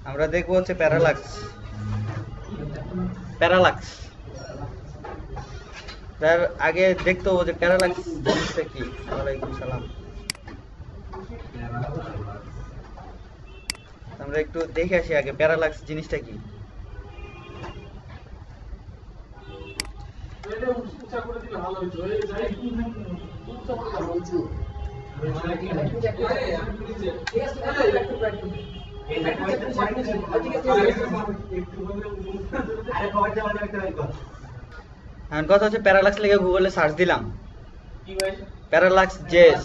আমরা দেখবো হচ্ছে প্যারালাক্স। প্যারালাক্স তার আগে দেখতে হবে যে প্যারালাক্স জিনিসটা কি। ওয়ালাইকুম সালাম। আমরা একটু দেখে আসি আগে প্যারালাক্স জিনিসটা কি। কথা হচ্ছে প্যারালাক্স লিখে গুগলে সার্চ দিলাম, প্যারালাক্স জেস,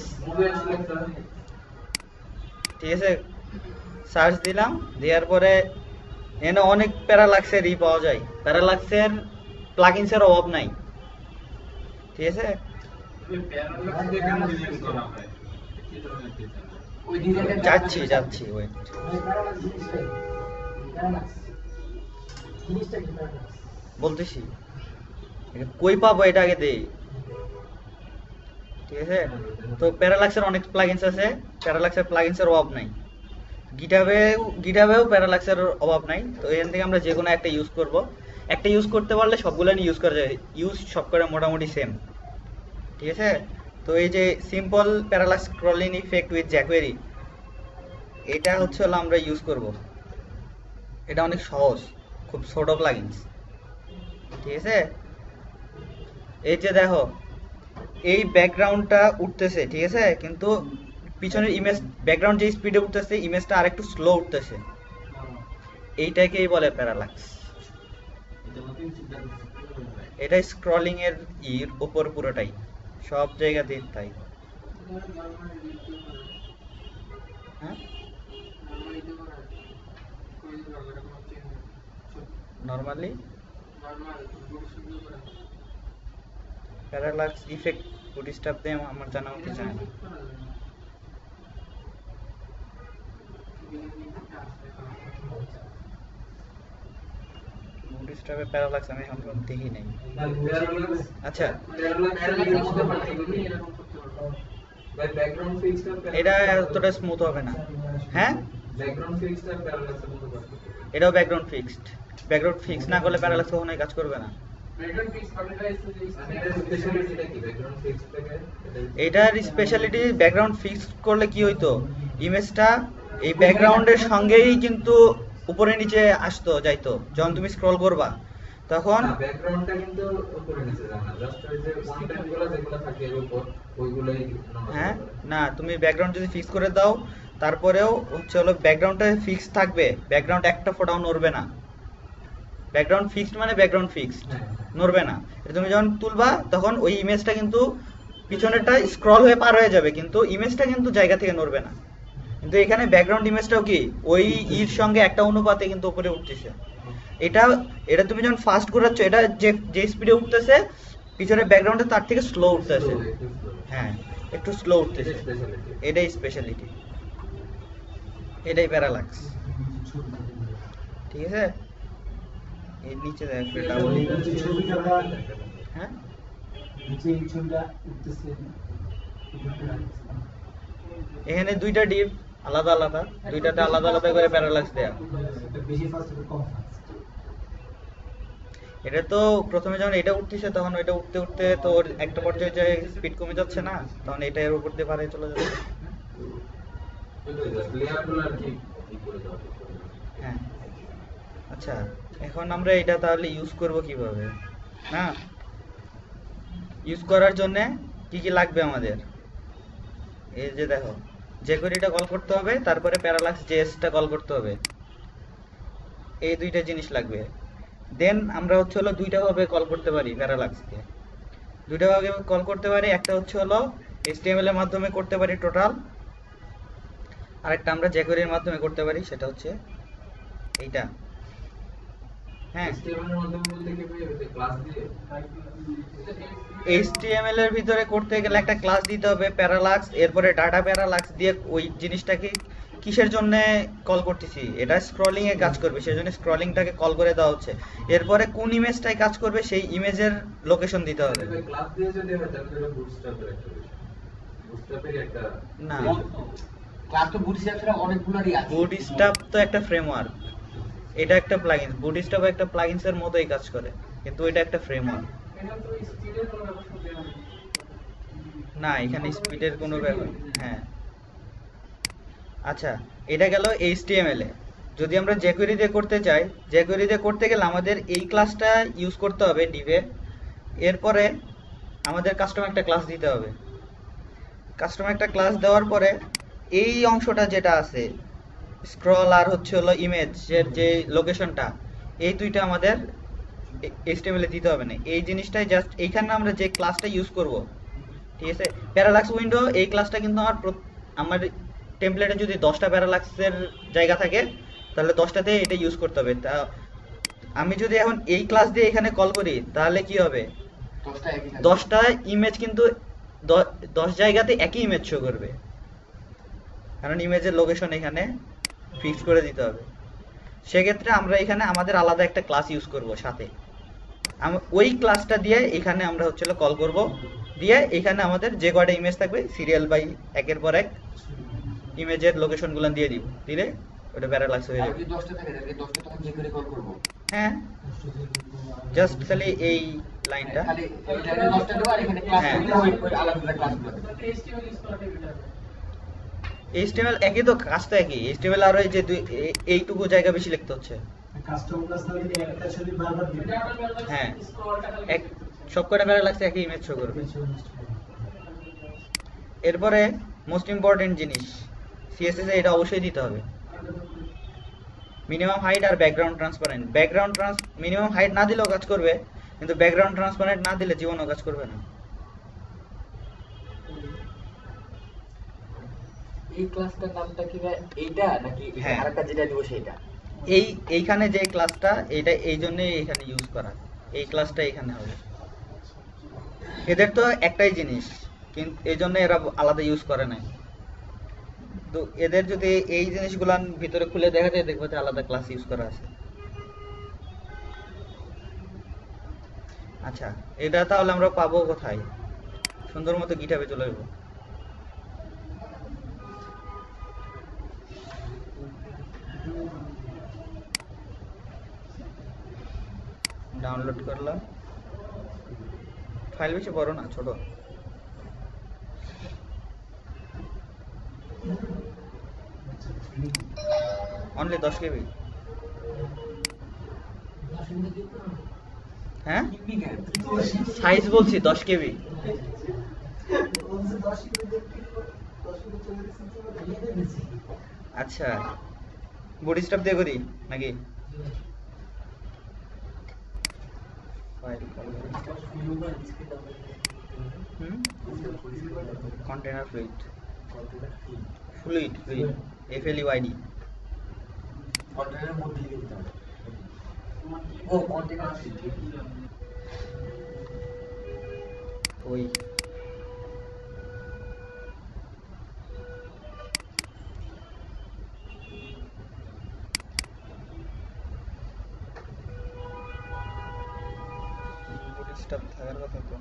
ঠিক আছে। সার্চ দিলাম, দেওয়ার পরে এখানে অনেক প্যারালাক্সের পাওয়া যায়। প্যারালাক্সের প্লাগইনসের অভাব নাই, ঠিক আছে। যাচ্ছি ওয়েট। বলতেছি কই পাবো এটা আগে দেই, ঠিক আছে। তো প্যারালাক্সের অনেক প্লাগইনস আছে, প্যারালাক্সের প্লাগইনসের অভাব নাই। গিটহাবেও প্যারালাক্সের অভাব নাই। তো এখান থেকে আমরা যে কোনো একটা ইউজ করব। একটা ইউজ করতে পারলে সবগুলো নিয়ে ইউজ করা যায়, ইউজ সব করে মোটামুটি সেম, ঠিক আছে। তো এই যে simple parallax scrolling effect with jQuery, এটা হচ্ছে হলো আমরা ইউজ করব। এটা অনেক সহজ, খুব ছোট প্লাগইনস, ঠিক আছে। এই যে দেখো এই ব্যাকগ্রাউন্ডটা উঠতেছে, ঠিক আছে, কিন্তু পিছনের ইমেজ ব্যাকগ্রাউন্ড যে স্পিডে উঠতেছে ইমেজটা আরেকটু স্লো উঠতেছে, এইটাকেই বলে প্যারালাক্স। এটা স্ক্রলিং এর উপর পুরোটাই, সব জায়গাতেই তাই। হ্যাঁ, নরমালি প্যারালাক্স ইফেক্ট বুটস্ট্র্যাপ দিয়ে আমার জানা মতে যায় না। বুটস্ট্র্যাপে প্যারালাক্স আমি এখন দেখি নাই। আচ্ছা, এটা এতটা স্মুথ হবে না। হ্যাঁ, এটাও ব্যাকগ্রাউন্ড ফিক্সড। ব্যাকগ্রাউন্ড ফিক্স না করলে প্যারালাক্স কখনোই কাজ করবে না। এটার স্পেশালিটি ব্যাকগ্রাউন্ড ফিক্স করলে কি হইতো, ইমেজটা এই ব্যাকগ্রাউন্ডের সঙ্গেই কিন্তু উপরে নিচে আসতো যাইতো। যখন তুমি স্ক্রল করবা তখন ব্যাকগ্রাউন্ডটা কিন্তু উপরে নিচে যায় না, জাস্ট ওই যে কন্টেন্টগুলো যেগুলো থাকে এর উপর ওইগুলাই। হ্যাঁ, না তুমি ব্যাকগ্রাউন্ড যদি ফিক্স করে দাও তারপরেও হচ্ছে হলো ব্যাকগ্রাউন্ডটা ফিক্স থাকবে, ব্যাকগ্রাউন্ড একটা ফোটাও নড়বে না। ব্যাকগ্রাউন্ড ফিক্সড মানে ব্যাকগ্রাউন্ড ফিক্সড, নড়বে না। তুমি যখন তুলবা তখন ওই ইমেজটা কিন্তু পিছনেরটা স্ক্রল হয়ে পার হয়ে যাবে, কিন্তু ইমেজটা কিন্তু জায়গা থেকে নড়বে না। কিন্তু এখানে ব্যাকগ্রাউন্ড ইমেজটাও কি ওই ইর সঙ্গে একটা অনুপাতে কিন্তু উপরে উঠতেছে। এটা তুমি যখন ফাস্ট ঘোরাচ্ছ, এটা যে স্পিডে উঠতেছে পিছনের ব্যাকগ্রাউন্ডে তার থেকে স্লো উঠতেছে। হ্যাঁ, একটু স্লো উঠতেছে, এটাই স্পেশালিটি, এটাই প্যারালাক্স, ঠিক আছে। এর নিচে দেখো ডাবল, হ্যাঁ এখানে দুইটা ডিপ আলাদা আলাদা, দুইটাতে আলাদা আলাদা করে প্যারালাক্স দেয়া। এটা তো প্রথমে যখন এটা উঠতেছে তখন ওইটা উঠতে উঠতে তো ওর একটা পর্যায়ে যে স্পিড কমে যাচ্ছে না, তখন এটা এর উপর দিয়ে পারে চলে যাবে। হ্যাঁ, আচ্ছা, এখন আমরা এটা তাহলে ইউজ করব কিভাবে? না, ইউজ করার জন্য কি কি লাগবে আমাদের? এই যে দেখো, jQuery-টা কল করতে হবে, তারপরে প্যারালাক্স জেএসটা কল করতে হবে, এই দুইটা জিনিস লাগবে। দেন আমরা হচ্ছে হলো দুইটা ভাবে কল করতে পারি প্যারালাক্সকে, দুইটা ভাবে কল করতে পারি। একটা হচ্ছে হলো HTML এর মাধ্যমে করতে পারি টোটাল, আরেকটা আমরা jQuery-এর মাধ্যমে করতে পারি, সেটা হচ্ছে এইটা। হ্যাঁ, HTML এর ভিতরে করতে গেলে একটা ক্লাস দিতে হবে প্যারালাক্স, এরপরে ডাটা প্যারালাক্স দিয়ে ওই জিনিসটাকে কিসের জন্য কল করতেছি, এটা স্ক্রলিং এ কাজ করবে, সেজন্য স্ক্রলিংটাকে কল করে দেওয়া হচ্ছে। এরপরে কোন ইমেজটাই কাজ করবে সেই ইমেজের লোকেশন দিতে হবে। ক্লাস দিয়ে যদি হয় তাহলে এটা বুটস্ট্র্যাপের একটা বিষয়, বুটস্ট্র্যাপের একটা না, ক্লাস তো বুটস্ট্র্যাপ ছাড়া অনেকগুলোরই আছে। বুটস্ট্র্যাপ তো একটা ফ্রেমওয়ার্ক, এটা একটা প্লাগইন। বুটস্ট্র্যাপ একটা প্লাগইনস এর মতোই কাজ করে, কিন্তু এটা একটা ফ্রেমওয়ার্ক। না, এখানে স্পিডের কোনো ব্যাপার, হ্যাঁ। আচ্ছা, এটা গেল HTML এ। যদি আমরা jQuery দিয়ে করতে চাই, jQuery দিয়ে করতে গেলে আমাদের এই ক্লাসটা ইউজ করতে হবে ডিভে। এরপরে আমাদের কাস্টম একটা ক্লাস দিতে হবে। কাস্টম একটা ক্লাস দেওয়ার পরে এই অংশটা যেটা আছে স্ক্রল আর হচ্ছে হলো ইমেজের যে লোকেশনটা, এই দুইটা আমাদের HTML এ দিতে হবে না। এই জিনিসটাই জাস্ট এইখানে আমরা যে ক্লাসটা ইউজ করব, ঠিক আছে। প্যারালাক্স উইন্ডো এই ক্লাসটা কিন্তু আমার টেমপ্লেটে যদি 10টা প্যারালাক্সের জায়গা থাকে তাহলে 10টাতে এটা ইউজ করতে হবে। তা আমি যদি এখন এই ক্লাস দিয়ে এখানে কল করি তাহলে কি হবে, 10টা ইমেজ কিন্তু 10 জায়গাতে একই ইমেজ শো করবে, কারণ ইমেজের লোকেশন এখানে ফিক্স করে দিতে হবে। সেক্ষেত্রে আমরা এখানে আমাদের আলাদা একটা ক্লাস ইউজ করব সাথে। ওই ক্লাসটা দিয়ে এখানে আমরা হচ্ছে কল করব, দিয়ে এখানে আমাদের যে কয়টা ইমেজ থাকবে সিরিয়াল বাই একের পর এক ইমেজের লোকেশনগুলো দিয়ে দিব, দিলে ওটা প্যারালাক্স হয়ে যাবে। যদি 10টা থাকে তাহলে 10টা তখন যে করে কল করব। হ্যাঁ, জাস্ট খালি এই লাইনটা, খালি এখানে 10টা দেব আর এখানে ক্লাস হ্যাঁ। করলে ওই আলাদা ক্লাসগুলো দেব। HTML একই তো, কাজ তো একই। HTML আর ওই যে এইটুকু জায়গা বেশি লিখতে হচ্ছে। কাস্টম ক্লাস না দিলে একটা ছবি বারবার দিবে। হ্যাঁ, এক সবকটা প্যারালাক্সে একই ইমেজ শো করবে। এরপরে মোস্ট ইম্পর্টেন্ট জিনিস, CSS এ এটা অবশ্যই দিতে হবে, মিনিমাম হাইট আর ব্যাকগ্রাউন্ড ট্রান্সপারেন্ট। মিনিমাম হাইট না দিলেও কাজ করবে, কিন্তু ব্যাকগ্রাউন্ড ট্রান্সপারেন্ট না দিলে জীবনও কাজ করবে না। এই ক্লাসটার নামটা কি ভাই, এইটা নাকি হ্যাঁ। আরেকটা যেটা দিব সেটা? এইখানে যে ক্লাসটা, এটা এই জন্যই এখানে ইউজ করা, এই ক্লাসটা এখানে হবে। এদের তো একটাই জিনিস, কিন্তু এই জন্য এরা আলাদা ইউজ করে নাই। তো এদের যদি এই জিনিসগুলান ভিতরে খুলে দেখা যায়, দেখবো যে আলাদা ক্লাস ইউজ করা আছে। আচ্ছা, এটা তাহলে আমরা পাবো কোথায়? সুন্দর মতো গিটহাবে চলে যাবো। ডাউনলোড করলাম, ফাইল বেশি বড় না, ছোট। Only 10 KB। হ্যাঁ, সাইজ বলছি 10 KB। আচ্ছা, বুটস্ট্র্যাপ দিয়ে করি নাকি? Container fluid, fluid FLUID। কন্টেনারের মধ্যে লিখে দিতে হবে। ও কন্টেনার ওই বুটস্ট্র্যাপ থাকার কথা তো।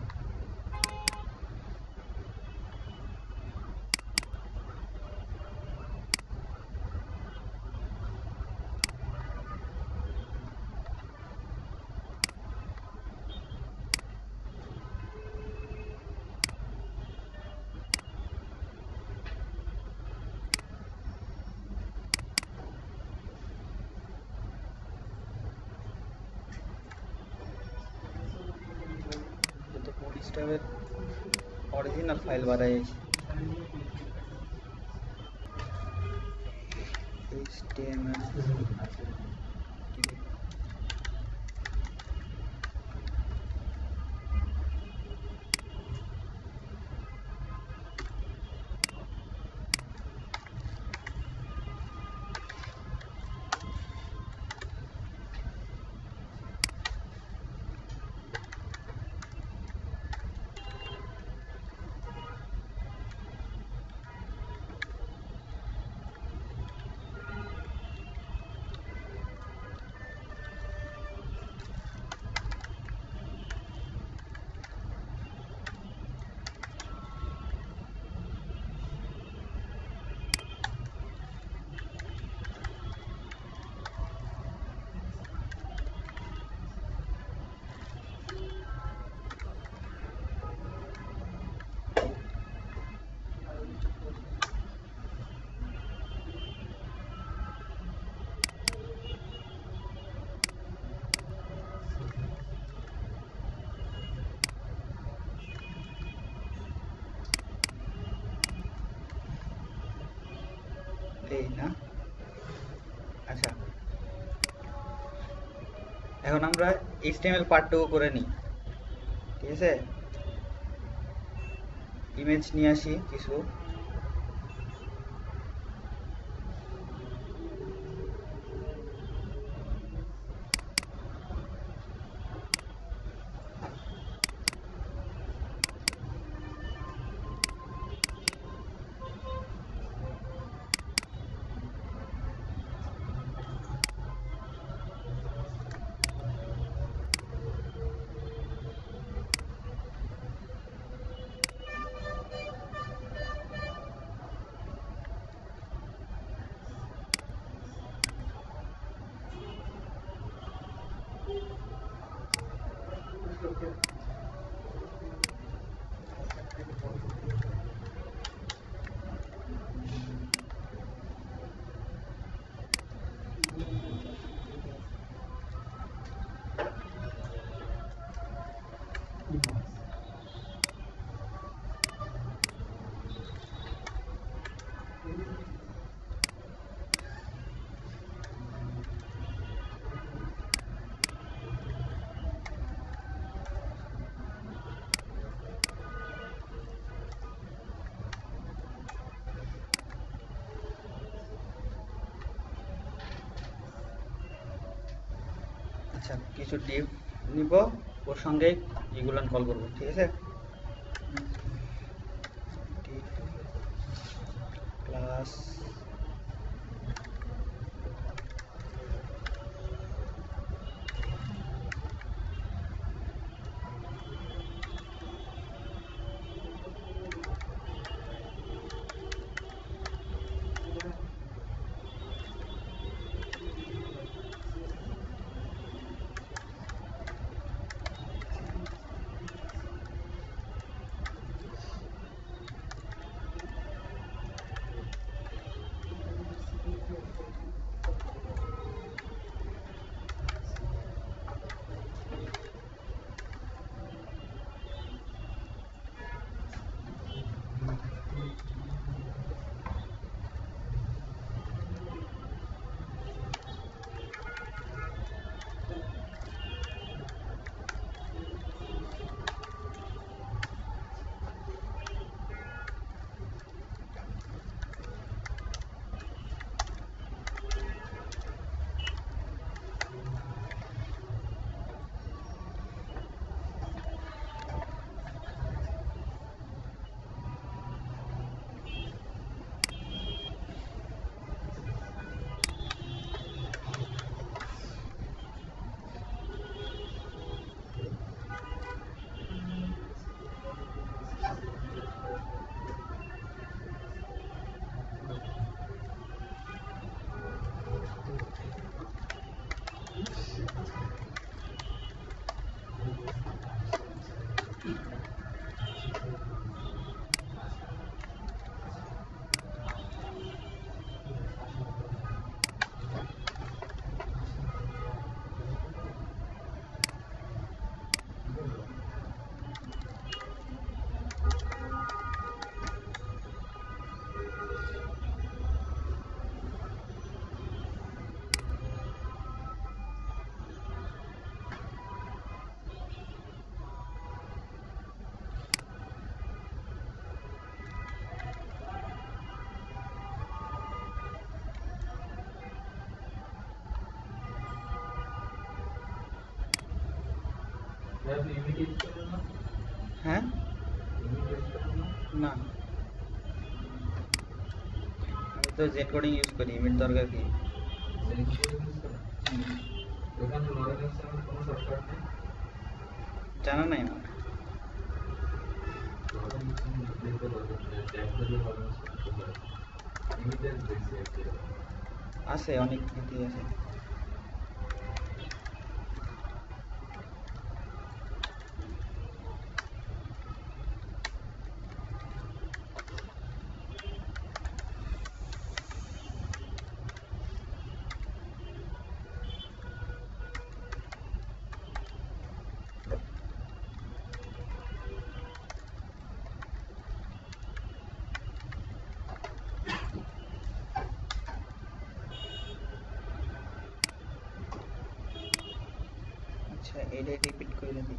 বুটস্ট্র্যাপের অরিজিনাল ফাইল বানাইছি, HTML। এই না, আচ্ছা এখন আমরা HTML পার্টটুকু করে নিই, ঠিক আছে। ইমেজ নিয়ে আসি কিছু, আচ্ছা কিছু ডিভ নিব, ওর সঙ্গে এগুলো কল করব, ঠিক আছে। ক্লাস হ্যাঁ না, আমি তো জেড কোডিং ইউজ করি, ইমেজ দরকার কি? জানা নাই আমার, আছে অনেক নীতি আছে। আচ্ছা এটা রিপিট করে দিই।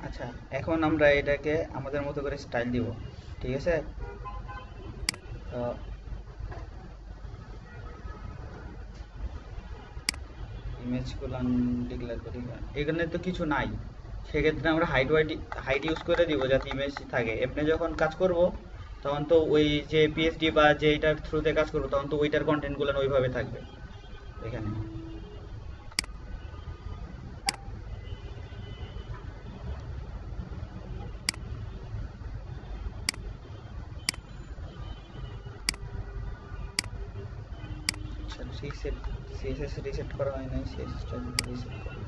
আচ্ছা এখন আমরা এটাকে আমাদের মতো করে স্টাইল দিব, ঠিক আছে? তো ইমেজগুলো ডিক্লেয়ার করি, এখানে তো কিছু নাই, সেক্ষেত্রে আমরা হাইট ইউজ করে দিব যাতে ইমেজ থাকে। এমনি যখন কাজ করব তখন তো ওই যে পিএইচডি বা যে এটার থ্রুতে কাজ করব তখন তো ওইটার কন্টেন্টগুলো ওইভাবে থাকবে এখানে। আচ্ছা রিসেট, সিএসএস রিসেট করা হয় নাই, সিএসএসটা রিসেট করা।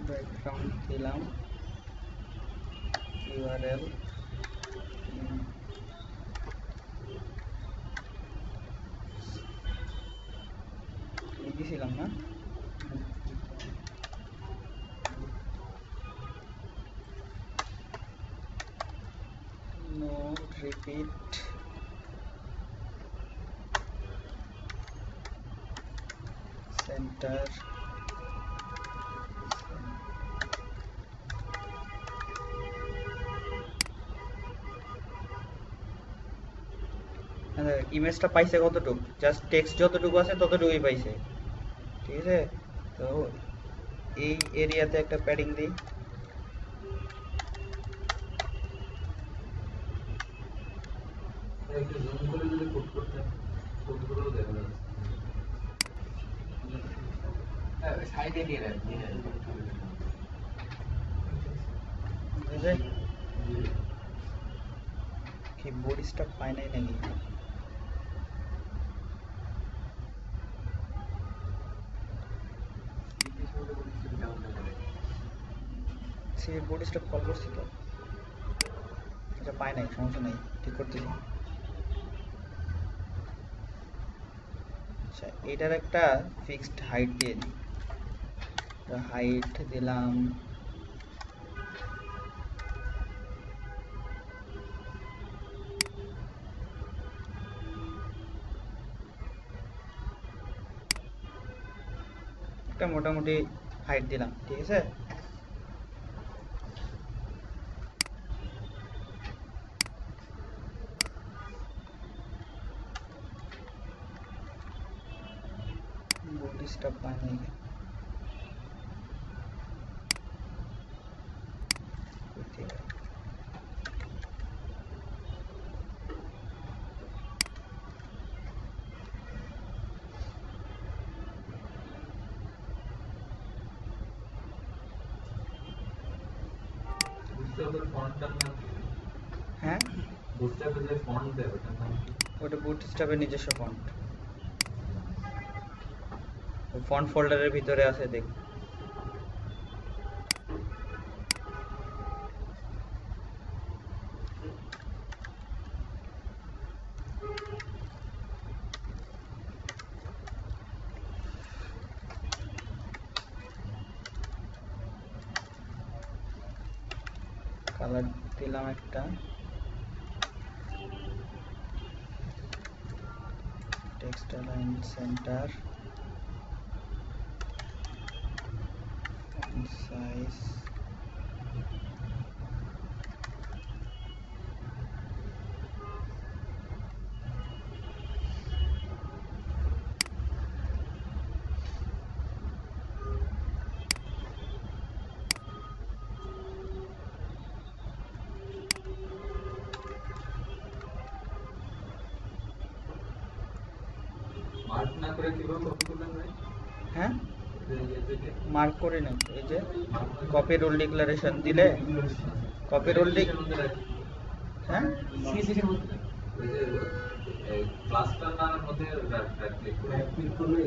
ব্যাকগ্রাউন্ড দিলাম, ইউআরএল লিখেছিলাম না, নো রিপিট সেন্টার ইমেজটা পাইছে কতটুকু, জাস্ট টেক্সট যতটুকু আছে ততটুকুই পাইছে, ঠিক আছে? তো এই এরিয়াতে একটা প্যাডিং দিই, একটু জুম করে যদি কোড করতে, কোডগুলোও দেখা যাচ্ছে। সাইডে নিয়ে নেন, ঠিক আছে? কি বোর্ড স্টপ পায় নাই নাকি? সে বোর্ড স্টপ কল করছি তো, এটা পায় নাই, সমস্যা নাই, ঠিক করতেছি। আচ্ছা এটার একটা ফিক্সড হাইট দিয়ে দিই, হাইট দিলাম একটা মোটামুটি হাইট দিলাম, ঠিক আছে? বোর্ড স্টপ পায় নাই করতে হবে। বুটস্ট্র্যাপের ফন্টটার নাম কি? হ্যাঁ বুটস্ট্র্যাপের যে ফন্ট দেয় ওটার নাম কি? ওটা বুট স্ট্র্যাপের নিজস্ব ফন্ট, ফন্ট ফোল্ডারের ভিতরে আছে, দেখ। কালার দিলাম একটা, text align centre, size mark না করে কিভাবে কপি করবেন ভাই? হ্যাঁ এই যে মার্ক করে নেব। এই যে মার্ক করে কপি রুল ডিক্লারেশন দিলে কপি রুল হ্যাঁ সিএসএস মধ্যে ওই যে ক্লাসটার নামের মধ্যে রাইট ক্লিক করে ক্লিক করলে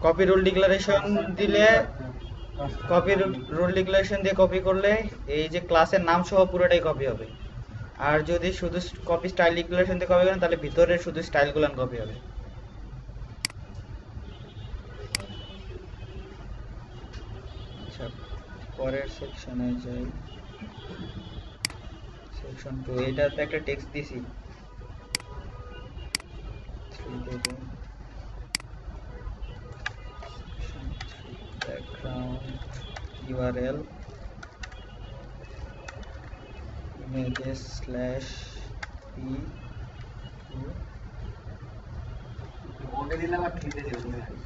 কপি রুল ডিক্লারেশন দিলে, কপি রুল ডিক্লারেশন দিয়ে কপি করলে এই যে ক্লাসের নাম সহ পুরোটাই কপি হবে। আর যদি শুধু কপি স্টাইল ডিক্লারেশন দিয়ে কপি করেন তাহলে ভিতরে শুধু স্টাইলগুলো কপি হবে। আচ্ছা পরের সেকশনে যাই, সেকশন 2। এটাতে একটা টেক্সট দিছি 3 দেবো, background URL images slash p ওটা দিলাম আর থ্রিতে দেব।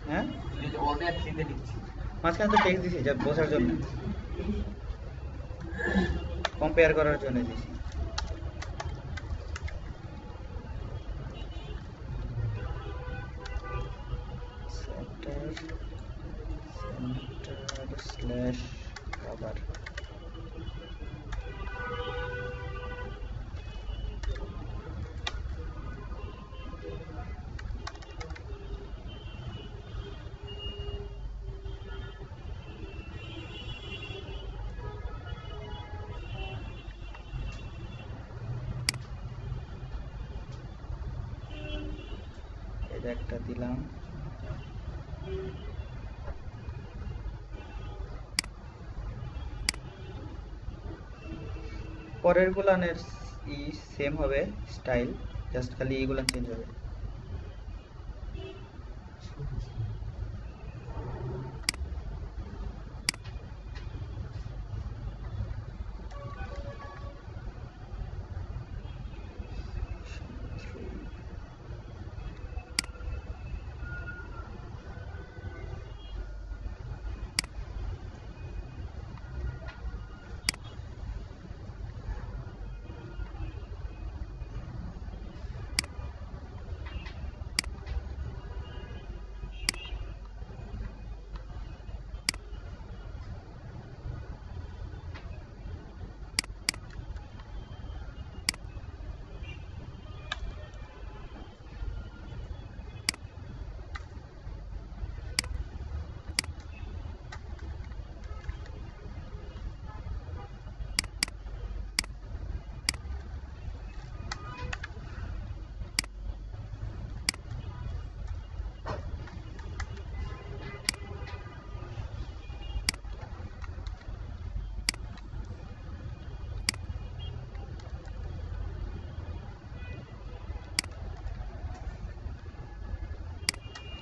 হ্যাঁ এই যে ওটা থ্রিতে দিচ্ছি। মাঝখানে তো টেক্সট দিছি যা বোঝার জন্য, কম্পেয়ার করার জন্য দিছি। center slash cover এটা একটা দিলাম। পরের গুলানের সেম হবে স্টাইল, জাস্ট খালি এইগুলা চেঞ্জ হবে।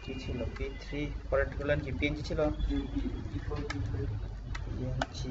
কি ছিল p3, পরের গুলান কি png ছিল, png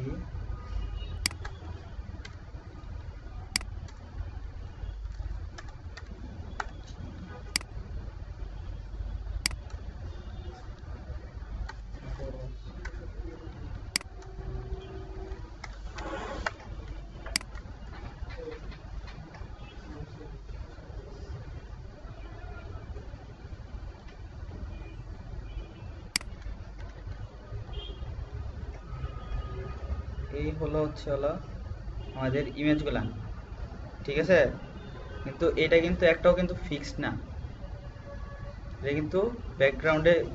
এই হলো আমাদের ইমেজগুলা, ঠিক আছে। কিন্তু এটা কিন্তু একটাও কিন্তু ফিক্সড না, এটা কিন্তু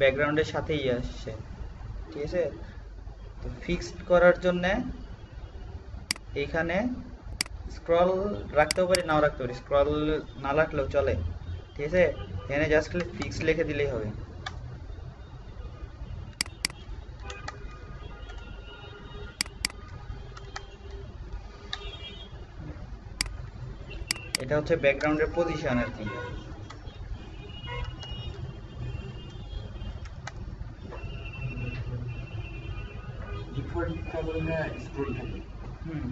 ব্যাকগ্রাউন্ডের সাথেই আসছে, ঠিক আছে। তো ফিক্সড করার জন্য এইখানে স্ক্রল রাখতেও পারি নাও রাখতে পারি, স্ক্রল না রাখলেও চলে, ঠিক আছে। এখানে জাস্ট খালি ফিক্স লিখে দিলেই হবে। এটা হচ্ছে ব্যাকগ্রাউন্ডের পজিশন আর কি। ডিফল্টটা বললে স্ক্রল থাকে। হুম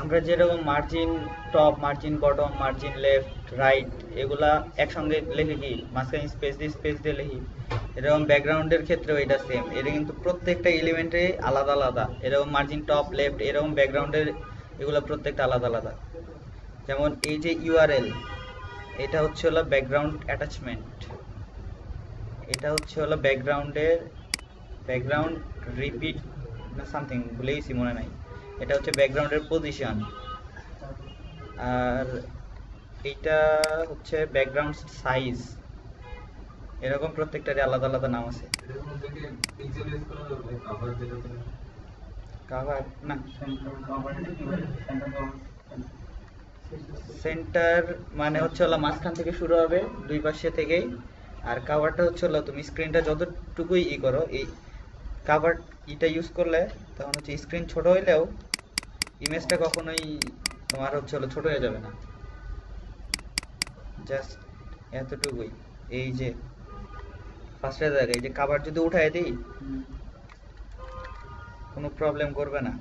আমরা যেরকম margin top, margin bottom, margin left, right এগুলা একসঙ্গে লিখে কি মাঝখানে স্পেস দিয়ে লিখি, এরকম ব্যাকগ্রাউন্ডের ক্ষেত্রেও এটা সেম। এটা কিন্তু প্রত্যেকটা এলিমেন্টে আলাদা আলাদা, এরকম মার্জিন টপ লেফট এরকম ব্যাকগ্রাউন্ডের এগুলো প্রত্যেকটা আলাদা আলাদা। যেমন এই যে ইউআরএল, এটা হচ্ছে হলো ব্যাকগ্রাউন্ড অ্যাটাচমেন্ট, এটা হচ্ছে হলো ব্যাকগ্রাউন্ড রিপিট না সামথিং, ভুলে গেছি মনে নাই। এটা হচ্ছে ব্যাকগ্রাউন্ডের পজিশন, আর এইটা হচ্ছে ব্যাকগ্রাউন্ড সাইজ। এরকম প্রত্যেকটারই আলাদা আলাদা নাম আছে। এটার মধ্যে কি পিক্সেল ইউজ করা যাবে কভার যেটা করে? কাভার না, সেন্টার সেন্টার মানে হচ্ছে হলো মাঝখান থেকে শুরু হবে দুই পাশে থেকেই, আর কাভারটা হচ্ছে হলো তুমি স্ক্রিনটা যতটুকুই করো, এই কাভার এটা ইউজ করলে তখন হচ্ছে স্ক্রিন ছোট হইলেও ইমেজটা কখনোই তোমার হচ্ছে হলো ছোট হয়ে যাবে না, জাস্ট এতটুকুই। এই যে ফার্স্টের জায়গায় এই যে কাভার যদি উঠায় দিই কোনো প্রবলেম করবে না,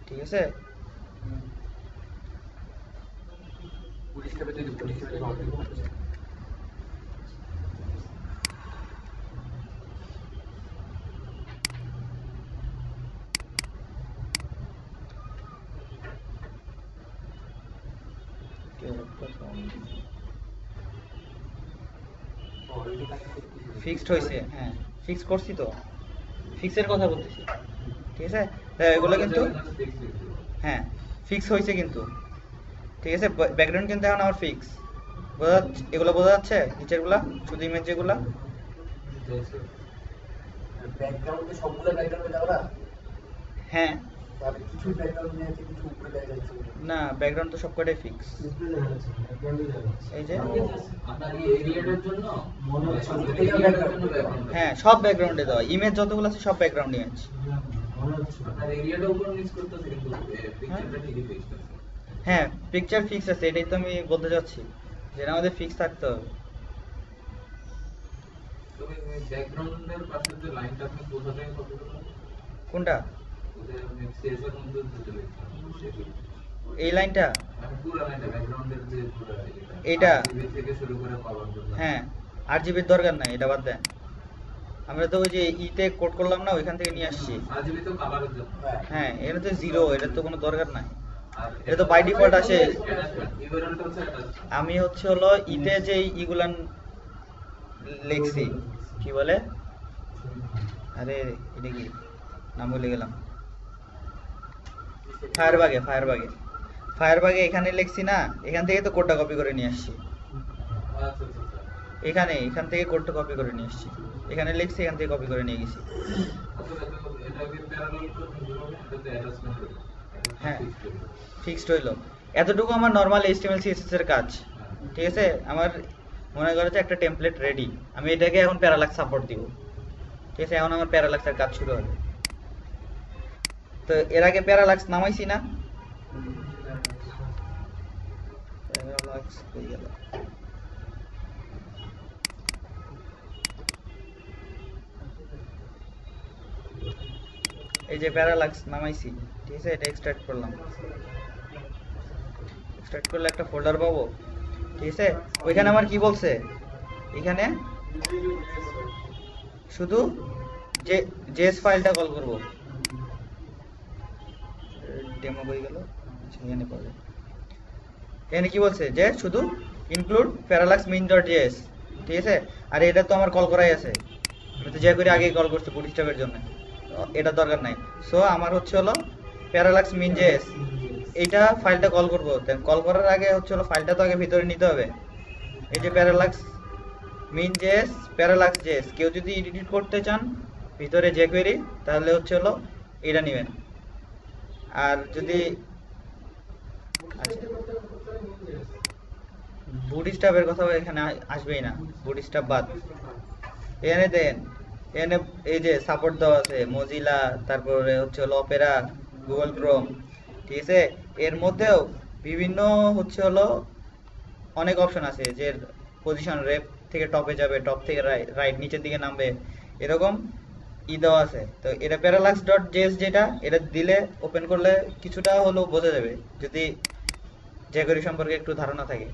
ঠিক আছে। পরিষ্কার যদি পরিষ্কার হবে। ফিক্সড হয়েছে, হ্যাঁ ফিক্স করছি তো, ফিক্সের কথা বলতেছি, ঠিক আছে। এগুলো কিন্তু হ্যাঁ ফিক্স হয়েছে কিন্তু, ঠিক আছে। ব্যাকগ্রাউন্ড কিন্তু এখন আমার ফিক্স, এগুলো বোঝা যাচ্ছে নিচেরগুলা, শুধু ইমেজ যেগুলা। ব্যাকগ্রাউন্ডে সবগুলো ব্যাকগ্রাউন্ডে যাও না, হ্যাঁ তাহলে কিছু ব্যাকগ্রাউন্ড নিয়ে আছে, কিছু উপরে দেখা যাচ্ছে। না, ব্যাকগ্রাউন্ড তো সবকটাই ফিক্স। এই যে আপনার এই এরিয়াটার জন্য মনে হচ্ছে এরিয়াটার জন্য ব্যাকগ্রাউন্ড। হ্যাঁ সব ব্যাকগ্রাউন্ডে দেওয়া, ইমেজ যতগুলো আছে সব ব্যাকগ্রাউন্ড ইমেজ। মনে হচ্ছে আপনার এরিয়াটা উপর মিস করতেছে কিন্তু পিকচারটা ঠিকই ফিক্সড আছে। হ্যাঁ পিকচার ফিক্স আছে, এটাই তো আমি বলতে চাচ্ছি, যেটা আমাদের ফিক্স থাকতে হবে। তবে ব্যাকগ্রাউন্ডের পাশে যে লাইনটা আপনি কোথা থেকে কপি করলেন? কোনটা? ওদের আমি সিএসএর মধ্যে দিতে লিখলাম সেটি। এই লাইনটা? আমি পুরো লাইনটা ব্যাকগ্রাউন্ডের যে পুরো এইটা? RGB থেকে শুরু করে পাওয়ার জন্য। হ্যাঁ RGB এর দরকার নাই, এটা বাদ দেন। আমরা তো ওই যে ইতে কোড করলাম না, ওইখান থেকে নিয়ে আসছি। RGB তো কালারের জন্য। হ্যাঁ এটা তো জিরো, এটা তো কোনো দরকার নাই, আর এটা তো বাই ডিফল্ট আসে। ইউআরএলটা হচ্ছে attachment। আমি হচ্ছে হলো ইতে যে ইগুলান লিখছি, কি বলে, আরে এটা কি নাম ভুলে গেলাম, ফায়ারবাগে এখানে লিখছি না, এখান থেকে তো কোডটা কপি করে নিয়ে আসছি। আচ্ছা আচ্ছা আচ্ছা। এখান থেকে কোডটা কপি করে নিয়ে আসছি, এখানে লিখছি, এখান থেকে কপি করে নিয়ে গেছি। আসলে তো এটাকে প্যারালাল করে কিভাবে এটাতে অ্যাটাচমেন্ট হবে? হ্যাঁ ফিক্সড হইলো, এতটুকু আমার নর্মাল HTML CSS এর কাজ, ঠিক আছে। আমার মনে করো যে একটা টেমপ্লেট রেডি, আমি এটাকে এখন প্যারালাক্স সাপোর্ট দিব, ঠিক আছে। এখন আমার প্যারালাক্সের কাজ শুরু হবে। তো এর আগে প্যারালাক্স নামাইছি না, প্যারালাক্স হয়ে গেল। এই যে প্যারালাক্স নামাইছি, ঠিক আছে। এটা এক্সট্রাক্ট করলাম, এক্সট্রাক্ট করলে একটা ফোল্ডার পাবো, ঠিক আছে। ওইখানে আমার কি বলছে, এখানে শুধু যে জেএস ফাইলটা কল করব, ডেমো হয়ে গেল, এখানে পাবে। এখানে কি বলছে যে শুধু ইনক্লুড প্যারালাক্স min.js, ঠিক আছে। আর এটা তো আমার কল করাই আছে, আমি তো যে করে আগেই কল করছি বুটস্ট্র্যাপের জন্য, এটা দরকার নাই। সো আমার হচ্ছে হলো প্যারালাক্স min.js, এইটা ফাইলটা কল করব। কল করার আগে হচ্ছে হলো ফাইলটা তো আগে ভিতরে নিতে হবে। এই যে প্যারালাক্স min.js, প্যারালাক্স.js, কেউ যদি এডিট করতে চান ভিতরে jQuery, তাহলে হচ্ছে হলো এটা নেবেন। আর যদি বুটস্ট্র্যাপের কথা এখানে আসবেই না, বুটস্ট্র্যাপ বাদ। এখানে দেন, এখানে এই যে সাপোর্ট দেওয়া আছে মজিলা, তারপরে হচ্ছে হলো অপেরা, গুগল ক্রোম, ঠিক আছে। এর মধ্যেও বিভিন্ন হচ্ছে হলো অনেক অপশন আছে, যে পজিশন রেপ থেকে টপে যাবে, টপ থেকে রাইট নিচের দিকে নামবে, এরকম দেওয়া আছে। তো এটা প্যারালাক্স ডট জেএস, যেটা এটা দিলে ওপেন করলে কিছুটা হলেও বোঝা যাবে, যদি জ্যাকোরি সম্পর্কে একটু ধারণা থাকে।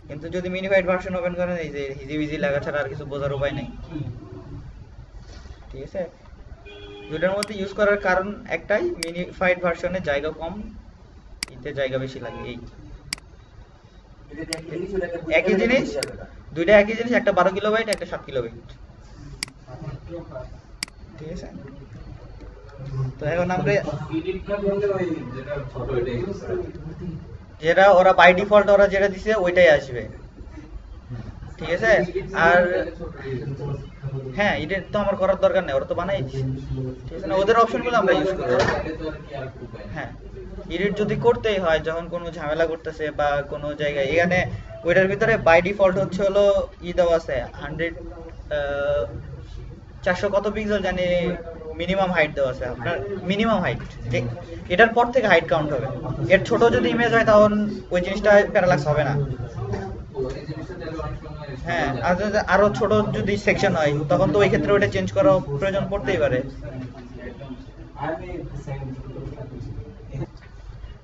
কিন্তু যদি মিনিফাইড ভার্সন ওপেন করেন, এই যে হিজিবিজি লাগা ছাড়া আর কিছু বোঝার উপায় নেই, ঠিক আছে। দুটার মধ্যে ইউজ করার কারণ একটাই, মিনিফাইড ভার্সনে জায়গা কম, এতে জায়গা বেশি লাগে। এই একই জিনিস, দুইটা একই জিনিস, একটা 12 কিলোবাইট, একটা 7 কিলোবাইট, ঠিক আছে। তো এখন আমরা এডিটটা বলতে ওই যেটা ছোট এটা ইউজ করা যেটা ওরা বাই ডিফল্ট ওরা যেটা দিছে ওইটাই আসবে, ঠিক আছে। আর হ্যাঁ, এটা তো আমার করার দরকার নেই, ওরা তো বানাই দিচ্ছে, ঠিক আছে না, ওদের অপশনগুলো আমরা ইউজ করব। হ্যাঁ, এডিট যদি করতেই হয়, যখন কোনো ঝামেলা করতেছে বা কোনো জায়গায়, এখানে ওইটার ভিতরে বাই ডিফল্ট হচ্ছে হলো দেওয়া আছে 400 কত পিক্সেল জানি মিনিমাম হাইট দেওয়া আছে, আপনার মিনিমাম হাইট, যে এটার পর থেকে হাইট কাউন্ট হবে। এর ছোট যদি ইমেজ হয় তখন ওই জিনিসটা প্যারালাক্স হবে না। হ্যাঁ, আর আরো ছোট যদি সেকশন হয় তখন তো ওই ক্ষেত্রে ওইটা চেঞ্জ করা প্রয়োজন পড়তেই পারে।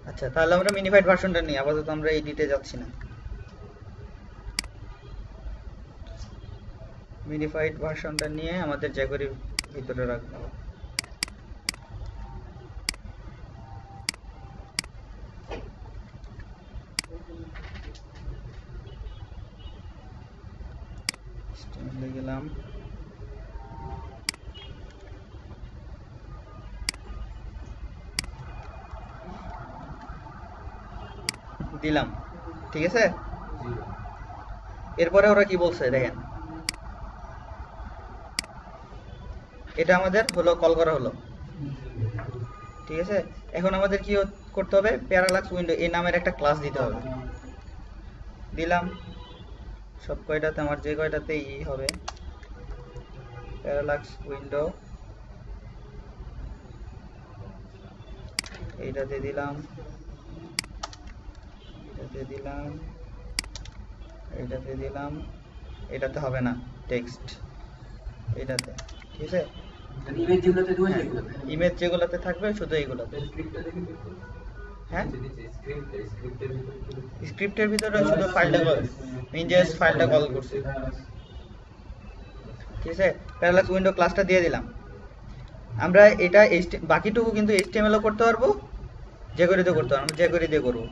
আচ্ছা, তাহলে আমরা মিনিফাইড ভার্সনটা নিই, আপাতত আমরা এডিটে যাচ্ছি না। মিনিফাইড ভার্সনটা নিয়ে আমাদের জ্যাকোরির ভিতরে রাখবো। গেলাম, দিলাম, ঠিক আছে। এরপরে ওরা কি বলছে দেখেন, এটা আমাদের হলো কল করা হলো, ঠিক আছে। এখন আমাদের কি করতে হবে, প্যারালাক্স উইন্ডো এই নামের একটা ক্লাস দিতে হবে। দিলাম, সব কয়টাতে আমার যে কয়টাতে হবে, প্যারালাক্স উইন্ডো, এইটাতে দিলাম, এটাতে দিলাম, এইটাতে দিলাম, এটাতে হবে না, টেক্সট এটাতে, ঠিক আছে। ইমেজ যেগুলোতে থাকবে শুধু এইগুলোতে। হ্যাঁ, স্ক্রিপ্টের ভিতরে শুধু ফাইলটা কল, ইনজেস ফাইলটা কল করছে, ঠিক আছে। প্যারালাক্স উইন্ডো ক্লাসটা দিয়ে দিলাম। আমরা এটা বাকিটুকু কিন্তু HTML ও করতে পারবো, জ্যাকোরিতে করতে পারবো, আমরা জ্যাকোরি দিয়ে করবো,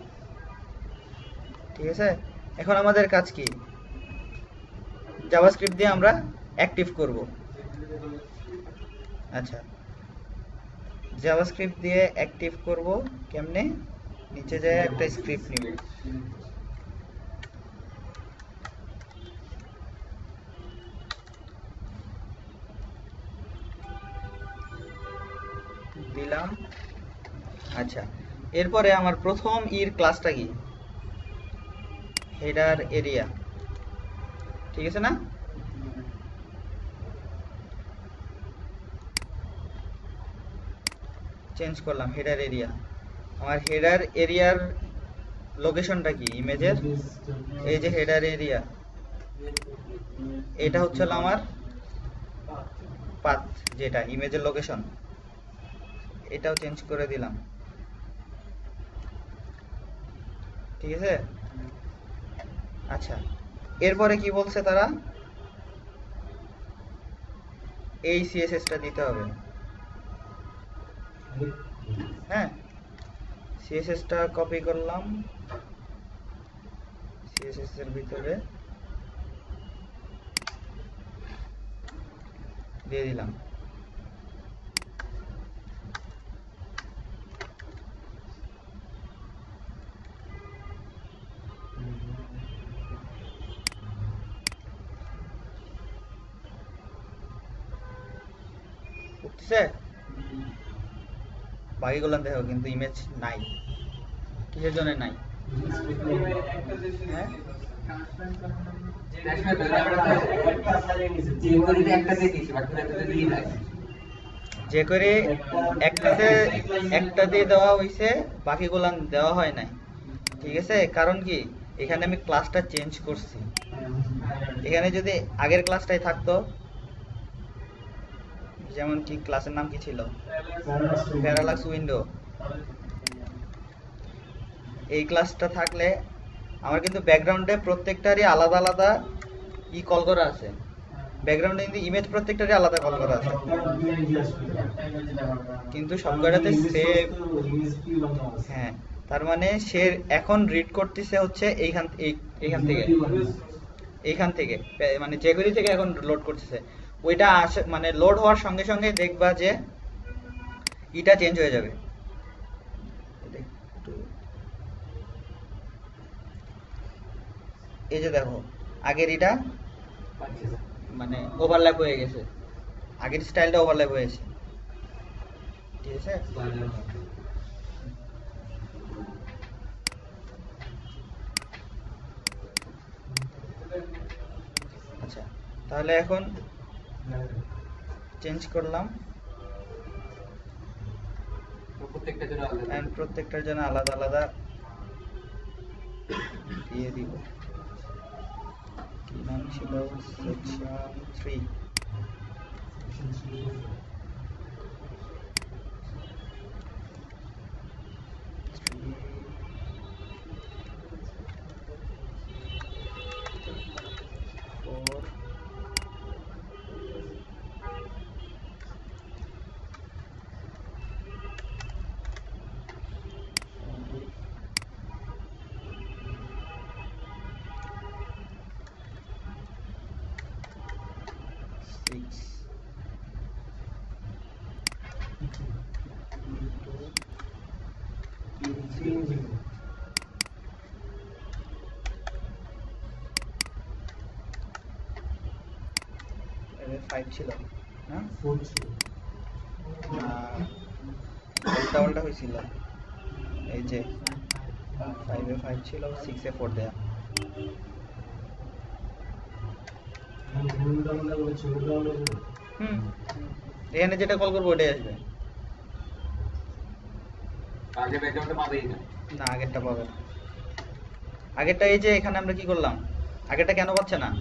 ঠিক আছে। এখন আমাদের কাজ কি, জাভাস্ক্রিপ্ট দিয়ে আমরা অ্যাক্টিভ করব। আচ্ছা, জাভাস্ক্রিপ্ট দিয়ে অ্যাক্টিভ করব কেমনে, নিচে যায় একটা স্ক্রিপ্ট নিব, দিলাম। আচ্ছা, এরপরে আমার প্রথম ক্লাসটা কি, হেডার এরিয়া, ঠিক আছে না। চেঞ্জ করলাম হেডার এরিয়া। আমার হেডার এরিয়ার লোকেশনটা কি, ইমেজের এই যে হেডার এরিয়া, এটা হচ্ছে আমার পাথ, যেটা ইমেজের লোকেশন, এটাও চেঞ্জ করে দিলাম, ঠিক আছে। আচ্ছা, এরপরে কি বলছে তারা, এই সিএসএসটা দিতে হবে। হ্যাঁ, সিএসএসটা কপি করলাম, সিএসএস এর ভিতরে দিয়ে দিলাম। উঠছে, বাকিগুলো দেখো কিন্তু ইমেজ নাই, কিসের জন্য নাই। হ্যাঁ, একটা সারিয়ে নিছে যে করে একটা দিয়ে দিছি বাকিটা তো দিয়ে নাই যে করে একটা দিয়ে দেওয়া হয়েছে, বাকিগুলা দেওয়া হয় নাই। ঠিক আছে, কারণ কি এখানে আমি ক্লাসটা চেঞ্জ করছি। এখানে যদি আগের ক্লাসটাই থাকতো, যেমন কি ক্লাসের নাম কি ছিল, প্যারালাক্স উইন্ডো, এই ক্লাসটা থাকলে আমার কিন্তু ব্যাকগ্রাউন্ডে প্রত্যেকটারই আলাদা আলাদা কল করা আছে। ব্যাকগ্রাউন্ডে কিন্তু ইমেজ প্রত্যেকটারই আলাদা কল করা আছে, কিন্তু সবকটাতে সেভ। হ্যাঁ, তার মানে সে এখন রিড করতেছে হচ্ছে এইখান থেকে মানে জেকুয়েরি থেকে এখন লোড করতেছে। ওইটা আসে মানে লোড হওয়ার সঙ্গে সঙ্গে দেখবা যে এটা চেঞ্জ হয়ে যাবে। এই যে দেখো, আগের এটা মানে ওভারল্যাপ হয়ে গেছে, আগের স্টাইলটা ওভারল্যাপ হয়েছে। ঠিক আছে, আচ্ছা তাহলে এখন চেঞ্জ করলাম, প্রত্যেকটার জন্য আলাদা আলাদা দিয়ে দিব। কি নাম ছিল, সেকশন 3। ফাইভ ছিল না, উল্টা হয়েছিল। এই যে 5 এ 5 ছিল, 6 এ 4 দেয়া। এখানে যেটা কল করবো ওটাই আসবে, আগে ব্যাকগ্রাউন্ডে পাবেই না। না আগেরটা পাবে না। আগেরটা এই যে এখানে আমরা কি করলাম, আগেরটা কেন পাচ্ছে না,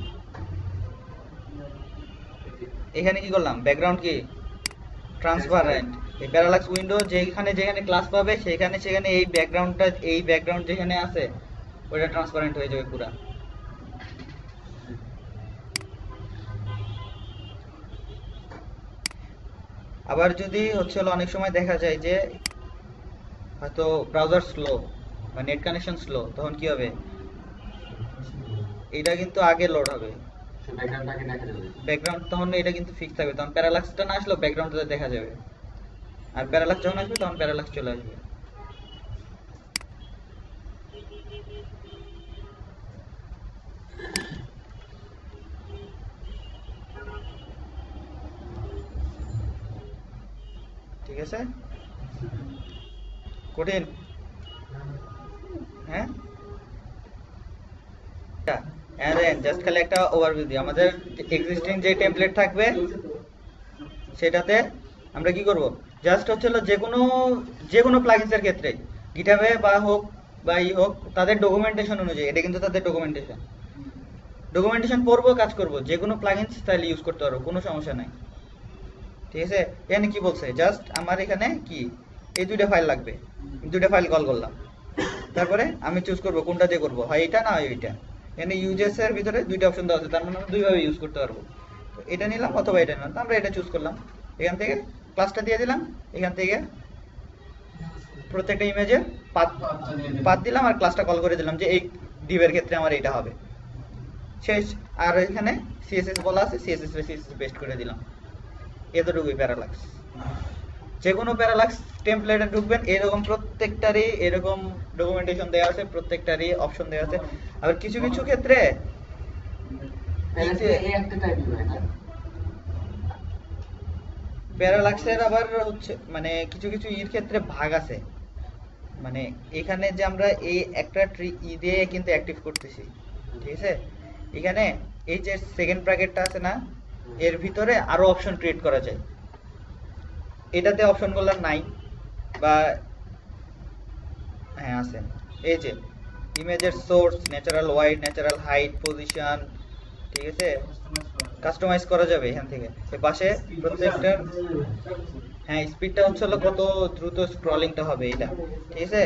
এখানে কি করলাম, ব্যাকগ্রাউন্ড কি ট্রান্সপারেন্ট। এই প্যারালাক্স উইন্ডো যেখানে যেখানে ক্লাস পাবে সেখানে সেখানে এই ব্যাকগ্রাউন্ড যেখানে আছে ওটা ট্রান্সপারেন্ট হয়ে যাবে পুরা। আবার যদি অনেক সময় দেখা যায় যে হয়তো ব্রাউজার স্লো বা নেট কানেকশন স্লো, তখন কি হবে, এটা কিন্তু আগে লোড হবে ব্যাকগ্রাউন্ড, তখন এটা কিন্তু ফিক্স থাকবে, তখন প্যারালাক্সটা না আসলেও ব্যাকগ্রাউন্ডটা দেখা যাবে। আর প্যারালাক্স যখন আসবে তখন প্যারালাক্স চলে আসবে। ঠিক আছে, কঠিন? হ্যাঁ, জাস্ট খালি একটা ওভারভিউ দিই। আমাদের এক্সিস্টিং যে টেমপ্লেট থাকবে সেটাতে আমরা কি করব, জাস্ট যে কোনো প্লাগইনসের ক্ষেত্রে গিটহাবে বা হোক বা হোক, তাদের ডকুমেন্টেশন অনুযায়ী, এটা কিন্তু তাদের ডকুমেন্টেশন পড়বো, কাজ করব, যে কোনো প্লাগইনস তাহলে ইউজ করতে পারবো, কোনো সমস্যা নাই। ঠিক আছে, এখানে কি বলছে, জাস্ট আমার এখানে কি এই দুইটা ফাইল লাগবে, দুইটা ফাইল কল করলাম, তারপরে আমি চুজ করব কোনটা দিয়ে করব, হয় এটা না হয় ওইটা। এখানে ইউজেস এর ভিতরে দুইটা অপশন দেওয়া আছে, তার মানে আমরা দুইভাবে ইউজ করতে পারবো। তো এটা নিলাম অথবা এটা নিলাম, তো আমরা এটা চুজ করলাম। এখান থেকে ক্লাসটা দিয়ে দিলাম, এখান থেকে প্রত্যেকটা ইমেজের পাথ দিলাম আর ক্লাসটা কল করে দিলাম যে এই ডিভের ক্ষেত্রে আমার এটা হবে, শেষ। আর এখানে সিএসএস বলা আছে, সিএসএস পেস্ট করে দিলাম। এতটুকুই প্যারালাক্স। যে কোনো প্যারালাক্স টেমপ্লেটে ঢুকবেন, এরকম প্রত্যেকটারই এরকম ডকুমেন্টেশন দেওয়া আছে, প্রত্যেকটারই অপশন দেওয়া আছে। আবার কিছু কিছু ক্ষেত্রে প্যারালাক্সের আবার মানে কিছু কিছু ক্ষেত্রে ভাগ আছে, মানে এখানে যে আমরা এই একটা ট্রি দিয়ে কিন্তু অ্যাক্টিভ করতেছি, ঠিক আছে, এখানে এই যে সেকেন্ড ব্র্যাকেটটা আছে না, এর ভিতরে আরো অপশন ক্রিয়েট করা যায়। এটাতে অপশনগুলো নাই বা হ্যাঁ আছে, এই যে ইমেজের source, natural wide, natural height, position, ঠিক আছে, কাস্টমাইজ করা যাবে এখান থেকে। এর পাশে প্রত্যেকটা, হ্যাঁ স্পিডটা হচ্ছে হলো কত দ্রুত স্ক্রলিংটা হবে এটা, ঠিক আছে।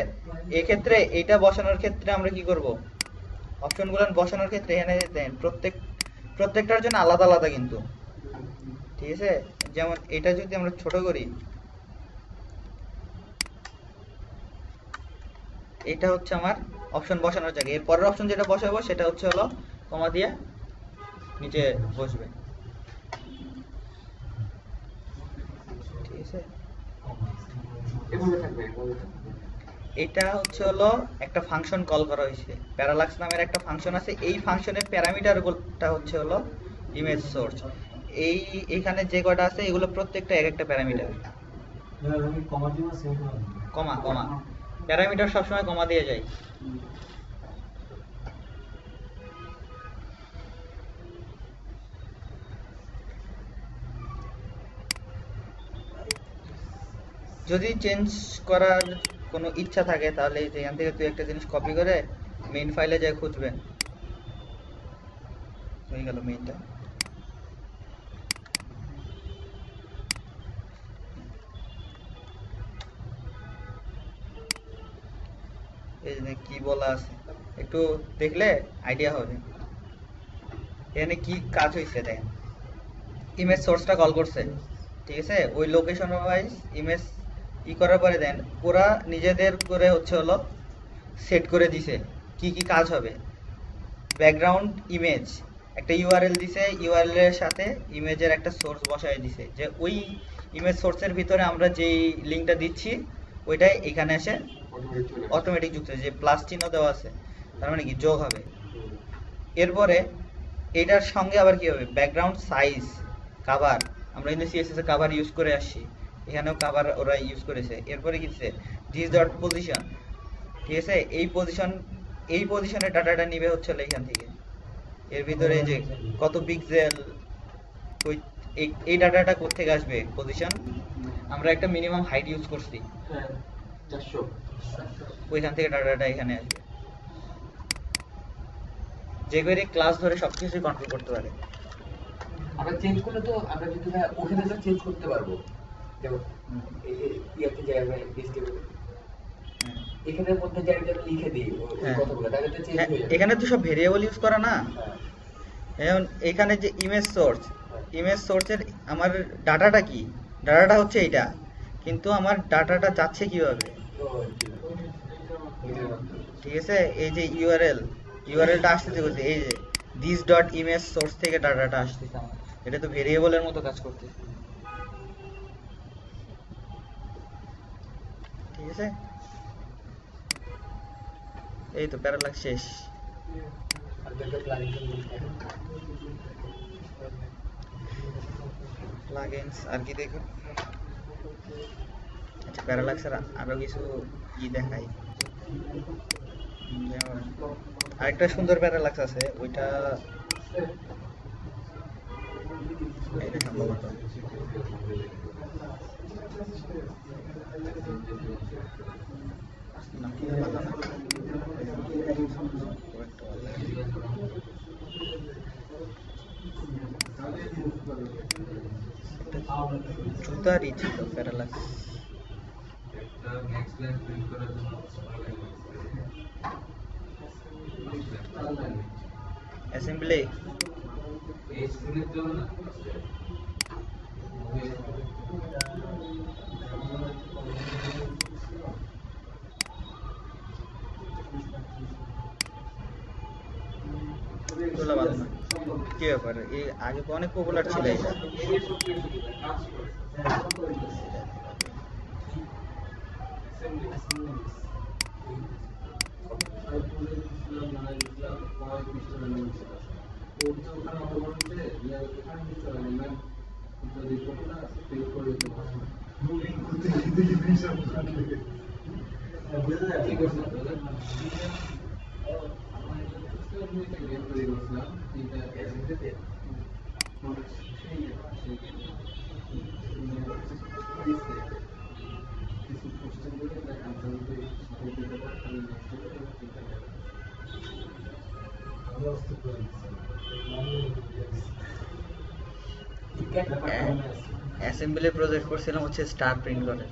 এই ক্ষেত্রে এইটা বসানোর ক্ষেত্রে আমরা কি করব, অপশনগুলো বসানোর ক্ষেত্রে এখানে দেন প্রত্যেকটার জন্য আলাদা আলাদা কিন্তু, ঠিক আছে। যেমন এটা যদি আমরা ছোট করি, এটা হচ্ছে আমার অপশন বসানোর জায়গা। এর পরের অপশন যেটা বসাবো সেটা হচ্ছে হলো কমা দিয়ে নিচে বসবে, ঠিক আছে। এভাবে থাকবে, এভাবে থাকবে। এটা হচ্ছে হলো একটা ফাংশন কল করা হয়েছে, প্যারালাক্স নামের একটা ফাংশন আছে। এই ফাংশনের প্যারামিটারটা হচ্ছে হলো ইমেজ সোর্স। এইখানে যে কয়টা আছে এগুলো প্রত্যেকটা এক একটা প্যারামিটার। আমি কমা দিব সেভ করব। কমা কমা প্যারামিটার সবসময় কমা দিয়ে যায়। যদি চেঞ্জ করার কোনো ইচ্ছা থাকে তাহলে এখান থেকে তুই একটা জিনিস কপি করে মেইন ফাইলে যায় খুঁজবেন, হয়ে গেল মেইনটা। এই যে কি বলা আছে একটু দেখলে আইডিয়া হবে এখানে কি কাজ হয়েছে। দেখেন ইমেজ সোর্সটা কল করছে, ঠিক আছে, ওই লোকেশন ওয়াইজ ইমেজ ই করার পরে দেন ওরা নিজেদের করে হচ্ছে হলো সেট করে দিছে কি কি কাজ হবে। ব্যাকগ্রাউন্ড ইমেজ একটা ইউআরএল দিছে, ইউআরএল এর সাথে ইমেজের একটা সোর্স বসায় দিছে, যে ওই ইমেজ সোর্সের ভিতরে আমরা যেই লিঙ্কটা দিচ্ছি ওইটাই এখানে এসে অটোমেটিক যুক্ত, যে প্লাস চিহ্ন দেওয়া আছে তার মানে কি যোগ হবে। এরপরে এটার সঙ্গে আবার কি হবে, ব্যাকগ্রাউন্ড সাইজ, কভার, আমরা কিন্তু সিএসএস এ কভার ইউজ করে আসছি, এখানেও কভার ওরা ইউজ করেছে। এরপরে কি দিচ্ছে, দিস ডট পজিশন, ঠিক আছে, এই পজিশনের ডাটাটা নিবে হচ্ছে এখান থেকে। এর ভিতরে যে কত পিক্সেল, ওই এই ডাটাটা কোত্থেকে আসবে, পজিশন আমরা একটা মিনিমাম হাইট ইউজ করছি, হ্যাঁ 400, ওইখান থেকে ডাটাটা এখানে আসবে। যে করে ক্লাস ধরে সবকিছু কন্ট্রোল করতে পারে। আমরা চেঞ্জ করলে তো আমরা যদি ওখানে তো চেঞ্জ করতে পারবো, যেমন ইয়াতে যাই আমরা ডিসপ্লে এখানের মধ্যে যাই আমরা লিখে দিই ওই কথাগুলো, তাহলে তো চেঞ্জ হয়ে যাবে। এখানে তো সব ভেরিয়েবল ইউজ করা না, এখন এখানে যে ইমেজ সোর্সের আমার ডাটাটা কি, ডাটাটা হচ্ছে এইটা, কিন্তু আমার ডাটাটা যাচ্ছে কিভাবে, ঠিক আছে। এই যে ইউআরএলটা আসতেছে বলছে এই যে দিস ডট ইমেজ সোর্স থেকে ডাটাটা আসতেছে আমার, এটা তো ভেরিয়েবলের মতো কাজ করতেছে, ঠিক আছে। এই তো প্যারালাক্স শেষ। আর দেখো প্ল্যানিং প্লাগইনস আর কি দেখো, আচ্ছা প্যারালাক্সের আরো কিছু কি দেখাই, যেমন আরেকটা সুন্দর প্যারালাক্স আছে ওইটা এটা সম্ভবত নামটা ভালো না, জুতারই ছিল প্যারালাক্স। একটা নেক্সট লাইন প্রিন্ট করার জন্য অ্যাসেম্বলি এই স্ক্রিনের জন্য না, এগুলো ভালো না, কি ব্যাপার, এই আগে তো অনেক পপুলার ছিল এটা। ঠিক আছে করছিলাম এটা এসএমএতে কিছু কোশ্চেন দিলে তার আনসার দিতে সাথে দিতে পারে আমি নেক্সট আমি অবস্থা করে দিচ্ছি আমি অ্যাসেম্বলি প্রজেক্ট করছিলাম হচ্ছে স্টার প্রিন্ট করে।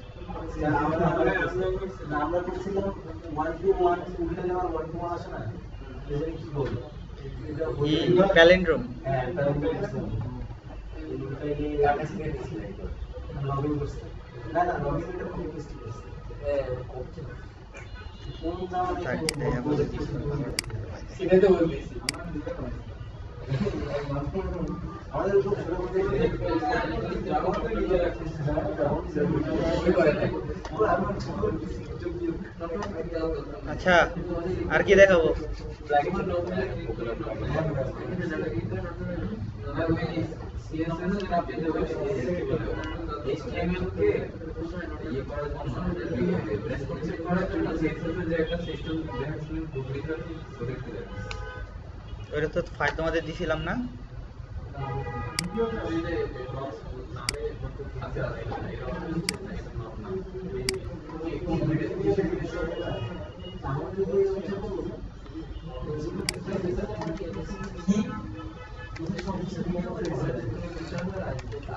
আমরা করছিলাম 1 to 1 উল্টে যাওয়ার 1 to 1 আসে না এটা কি বলে এটা প্যালিন্ড্রোম। হ্যাঁ প্যারাগ্রাফ করছিলাম লগইন করছি না না লগইন এটা খুব টেস্টি করছি কোন নাম সেটাই তো বলতেছি আমাদের খুব আচ্ছা আর কি দেখাবো? ওটা তো ফাইল তোমাদের দিছিলাম না?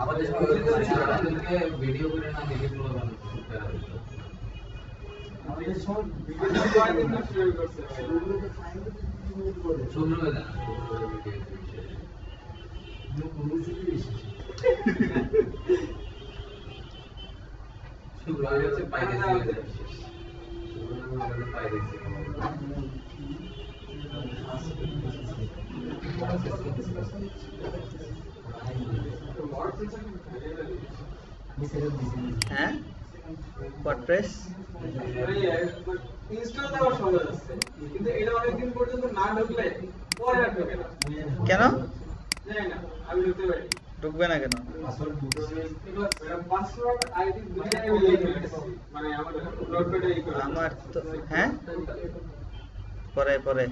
আমাদের ভিডিও করে না দেখে আমাদের সব হ্যাঁ ওয়ার্ডপ্রেস ইনস্টল দেওয়ার সময় আছে কিন্তু এটা অনেকদিন পর্যন্ত না ঢুকলে পরে আর ঢোকে না। কেন জানি না, আমি ঢুকতে পারি। ঢুকবে না কেন? পাসওয়ার্ড দিচ্ছি পাসওয়ার্ড আইডি দুইটা আমি লিখে রেখেছি, মানে আমার নোটপ্যাডে এই করে। আমার তো হ্যাঁ পরে পরে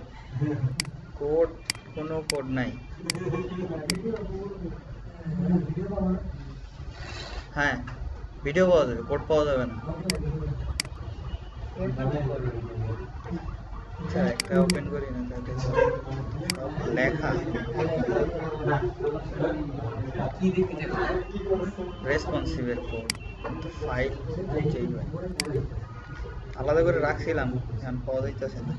কোড কোনো কোড নাই। হ্যাঁ ভিডিও পাওয়া যাবে, কোড পাওয়া যাবে না। আচ্ছা একটা ওপেন করি না তাহলে সব লেখা কি দেখতে চাই রেসপন্সিভের কোড ফাইল আলাদা করে রাখছিলাম, এখন পাওয়া যাইতেছে না।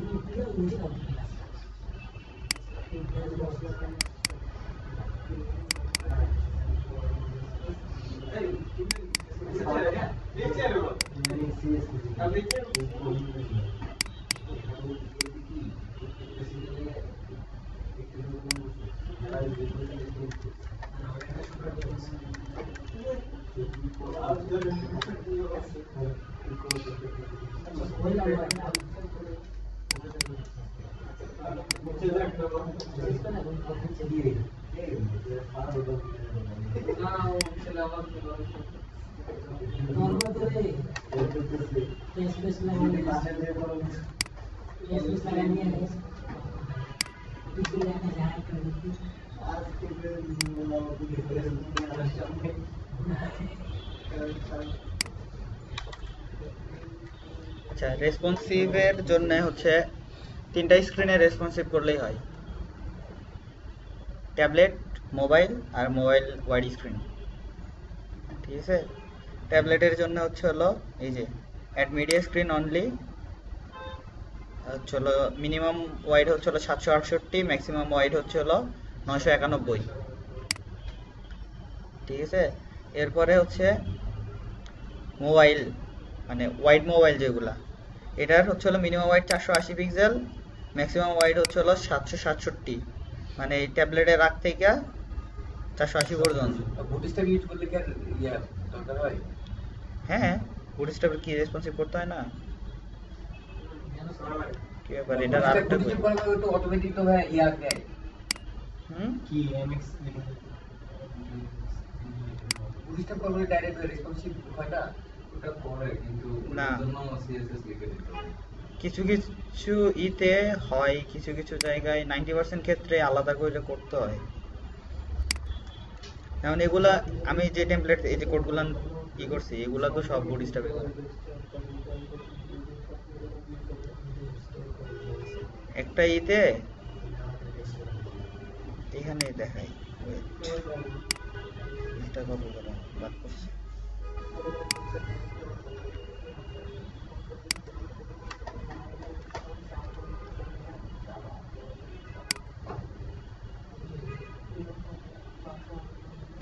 আচ্ছা রেসপন্সিভের জন্য হচ্ছে তিনটা স্ক্রিনে রেসপন্সিভ করলেই হয়, ট্যাবলেট, মোবাইল আর মোবাইল ওয়াইড স্ক্রিন। ঠিক আছে, ট্যাবলেটের জন্য হচ্ছে হলো এই যে অ্যাট মিডিয়া স্ক্রিন অনলি, হচ্ছে হলো মিনিমাম ওয়াইড হচ্ছে হলো 768, ম্যাক্সিমাম ওয়াইড হচ্ছে হলো 991। ঠিক আছে, এরপরে হচ্ছে মোবাইল মানে ওয়াইড মোবাইল যেগুলা, এটার হচ্ছে হলো minimum wide 480 pixel, maximum wide হচ্ছে হলো 767, মানে এই ট্যাবলেটের রাখ থেকে 480 পর্যন্ত। বুটস্ট্র্যাপ ইউজ করলে কি আর ইয়া দরকার হয়? হ্যাঁ বুটস্ট্র্যাপের কি রেসপন্সিভ করতে হয় না? কি ব্যাপার, এটার আরেকটা বুটস্ট্র্যাপ করা হয় তো অটোমেটিক তো ভাই ইয়া দেয়। কি এমএক্স বুটস্ট্র্যাপ করলে ডাইরেক্ট রেসপন্সিভ হয় না? ওটা করে কিন্তু না। ওর জন্য সিএসএস লিখে দিতে হবে। কিছু কিছু ইতে হয়, কিছু কিছু জায়গায় 90% ক্ষেত্রে আলাদা করে করতে হয়। এখন এগুলা আমি যে টেমপ্লেট এই যে কোডগুলা করছি এগুলা তো সব বুটস্ট্র্যাপে করে। একটা ইতে এখানে দেখাই, এটা কত করে বাদ করছি।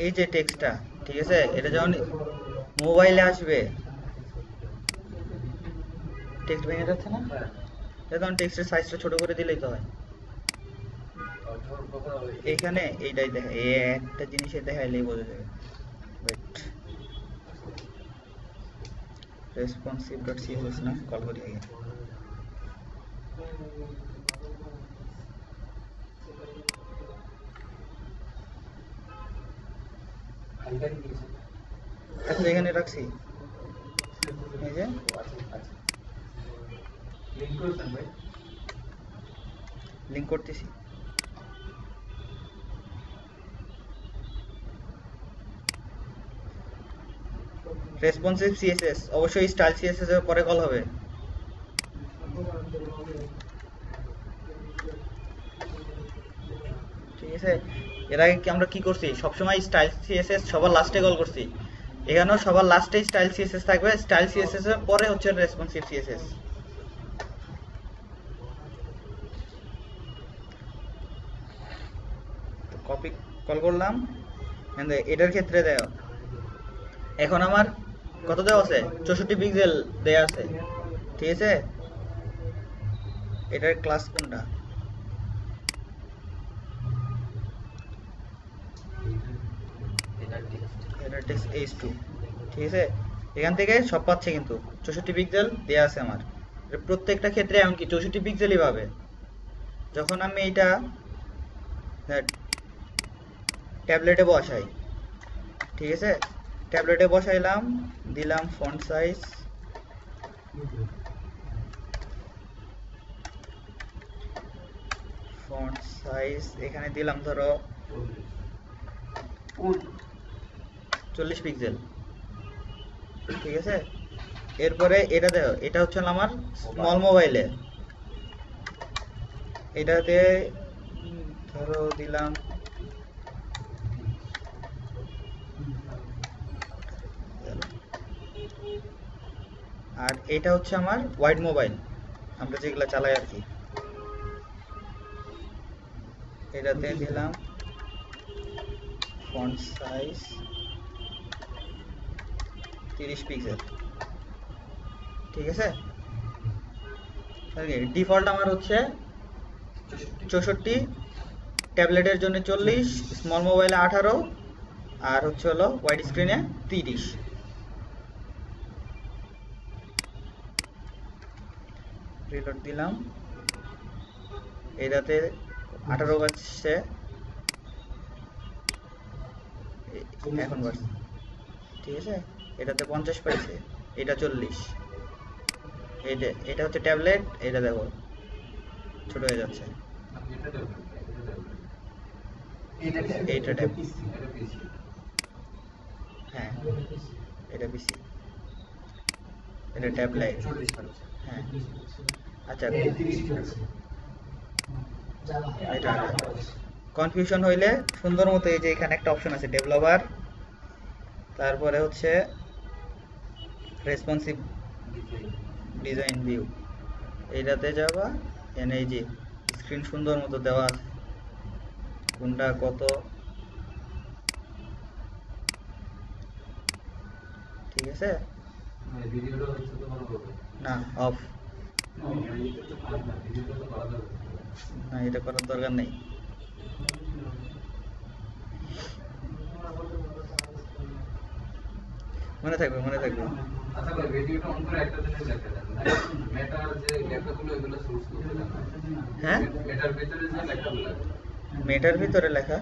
এই যে টেক্সটটা, ঠিক আছে, এটা যখন মোবাইলে আসবে টেক্সট ভেঙে যাচ্ছে না, তখন টেক্সটের সাইজটা ছোট করে দিলেই তো হয়। এখানে এইটাই দেখা, এই একটা জিনিসে দেখাইলেই বোঝা যাবে। ওয়েট, responsive.css না কল করি আগে। আচ্ছা এখানে রাখছি, এই যে লিংক করছেন ভাই? লিংক করতেছি। রেসপন্সিভ সিএসএস অবশ্যই স্টাইল সিএসএস এর পরে কল হবে। ঠিক আছে, এর আগে কি আমরা কি করছি, সবসময় স্টাইল সিএসএস সবার লাস্টে কল করছি, এখানেও সবার লাস্টে স্টাইল সিএসএস থাকবে, স্টাইল সিএসএস এর পরে হচ্ছে রেসপন্সিভ সিএসএস। কপি কল করলাম, এটার ক্ষেত্রে দেও, এখন আমার কত দেওয়া আছে, 64 পিক্সেল দেয়া আছে, ঠিক আছে। এটার ক্লাস কোনটা, এটা টেক্সট h2, ঠিক আছে। এখান থেকে সব পাচ্ছে কিন্তু 64 পিক্সেল দেয়া আছে আমার, প্রত্যেকটা ক্ষেত্রে এমনকি 64 পিক্সেলই পাবে। যখন আমি এটা ট্যাবলেটে বসাই, ঠিক আছে, ট্যাবলেটে বসাইলাম, দিলাম ফন্ট সাইজ, এখানে দিলাম ধরো 40 পিক্সেল, ঠিক আছে। এরপরে এটা দেখো, এটা হচ্ছে আমার স্মল মোবাইলে, এটাতে ধরো দিলাম আর এটা হচ্ছে আমার ওয়াইড মোবাইল, আমরা যেগুলা চালাই আর কি, এটাতে দিলাম ফন্ট সাইজ 30 পিক্সেল, ঠিক আছে। ডিফল্ট আমার হচ্ছে 64, ট্যাবলেটের জন্য 40, স্মল মোবাইলে 18, আর হচ্ছে হলো ওয়াইড স্ক্রিনে 30। রিলোড দিলাম, এটাতে 18 বাজছে, এখন বাজছে, ঠিক আছে। এটাতে 50 পাইছে, এটা 40, এটা হচ্ছে ট্যাবলেট, এটা দেখো ছোট হয়ে যাচ্ছে, এইটা ট্যাব, হ্যাঁ এটা পিসি, এটা ট্যাবলেট, হ্যাঁ আচ্ছা। এটা কনফিউশন হইলে সুন্দর মতো এই যে এখানে একটা অপশন আছে ডেভেলপার, তারপরে হচ্ছে রেসপন্সিভ ডিজাইন ভিউ, এইটাতে যাবা, এনে এই যে স্ক্রিন সুন্দর মতো দেওয়া আছে, কোনটা কত, ঠিক আছে। ভিডিওটা হচ্ছে তোমার না অফ, ভিডিওটা তো করা যাবে না এটা করার দরকার নেই। মনে থাকবে, মনে থাকবে। আচ্ছা ভাই, ভিডিওটা অন করে একটা জিনিস দেখতে দেন, মেটার যে লেখাগুলো এগুলো সোর্স করতে দেন, হ্যাঁ মেটার ভিতরে যে লেখাগুলো মেটার ভিতরে লেখা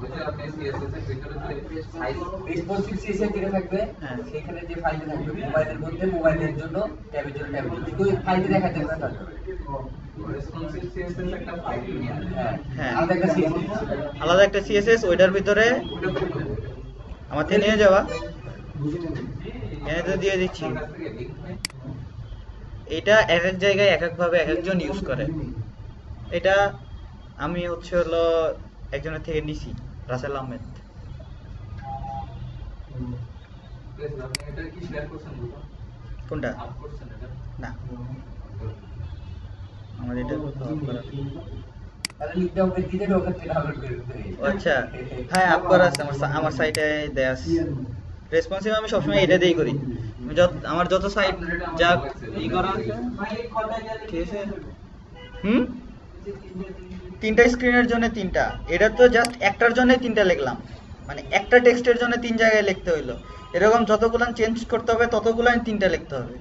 ওই যে আপনি CSS এর ভিতরে যে সাইজ রেসপন্সিভ সিএসএস যেটা থাকবে হ্যাঁ। সেখানে যে ফাইলটা থাকবে মোবাইলের মধ্যে মোবাইলের জন্য ট্যাবের জন্য ট্যাবের জন্য কিন্তু ওই ফাইলটা দেখা যাবে না তাহলে। রেসপন্সিভ CSS একটা ফাইল নিয়ে আসে। হ্যাঁ হ্যাঁ। আলাদা একটা সিএসএস আলাদা একটা সিএসএস, ওইটার ভিতরে ওটা তো করবো। আমার থেকে নিয়ে যাওয়া, বুঝে নেবেন। এনে তো দিয়ে দিচ্ছি। আমার কাছ থেকে লিঙ্ক নেই। এটা এক এক জায়গায় এক একভাবে এক একজন ইউজ করে। এটা আমি হচ্ছে হলো একজনের থেকে নিছি, রাসেল আহমেদ। প্লিজ আপনি এটা কি শেয়ার করছেন বলুন? কোনটা? আপ করছেন এটা? না, আমার এটা কোথাও up করা নেই। তাহলে লিখতে হবে দিতে ওখান থেকে ডাউনলোড করে দিতে হবে। ও আচ্ছা, হ্যাঁ আপ করা আছে আমার সাইটে দেয়া আছে। রেসপন্সিভ আমি সবসময় এটা দিয়েই করি। আমি আমার যত সাইট যা ই করা আছে, ঠিক আছে। তিনটা স্ক্রিনের জন্য তিনটা, এটা তো জাস্ট একটার জন্য তিনটা লিখলাম, মানে একটা টেক্সটের জন্য তিন জায়গায় লিখতে হইলো। এরকম যতগুলো চেঞ্জ করতে হবে ততগুলো তিনটা লিখতে হবে,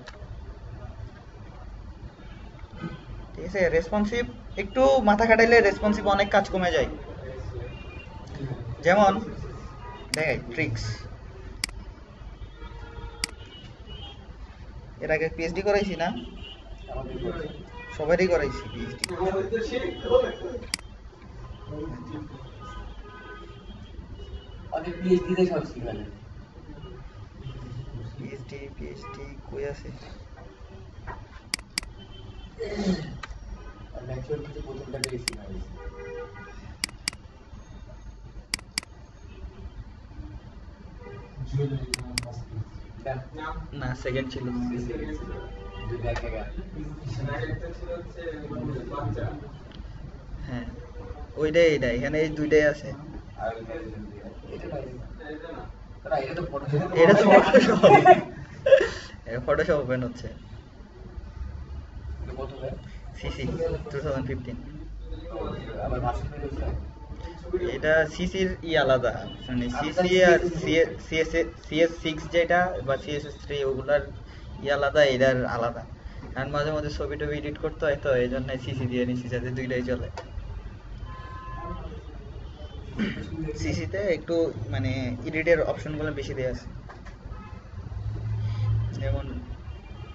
ঠিক আছে। রেসপন্সিভ একটু মাথা খাটাইলে রেসপন্সিভ অনেক কাজ কমে যায়। যেমন দেখাই ট্রিক্স, এর আগে পিএইচডি করাইছি না, আমাদের করছে। সবারই করাইছি পিএইচডি। আমাদের পিএইচডি তে সব শিখালে পিএইচডি কই আছে? আর ম্যাক্সিমাম কিছু প্রথমটা বেশি শিখালে না, সেকেন্ড ছিল। দুই ব্যাগ টাকা হ্যাঁ, ওইটাই এইটা, এখানে এই দুইটাই আছে। আর এটা নাই তারা এটা তো ফটোশপ এটা তো ফটোশপ, এটা ফটোশপ ওপেন হচ্ছে। কত হয় সিসি 2015। আবার ভাষণ পেয়েছে এটা সিসির আলাদা, মানে সিসি আর CS6 যেটা বা CS3 ওগুলার আলাদা, এটার আলাদা। কারণ মাঝে মাঝে ছবি টবি এডিট করতে হয়, তো এই জন্য সিসি দিয়ে নিচ্ছি যাতে দুইটাই চলে। সিসিতে একটু মানে এডিটের অপশনগুলো বেশি দেওয়া আছে, যেমন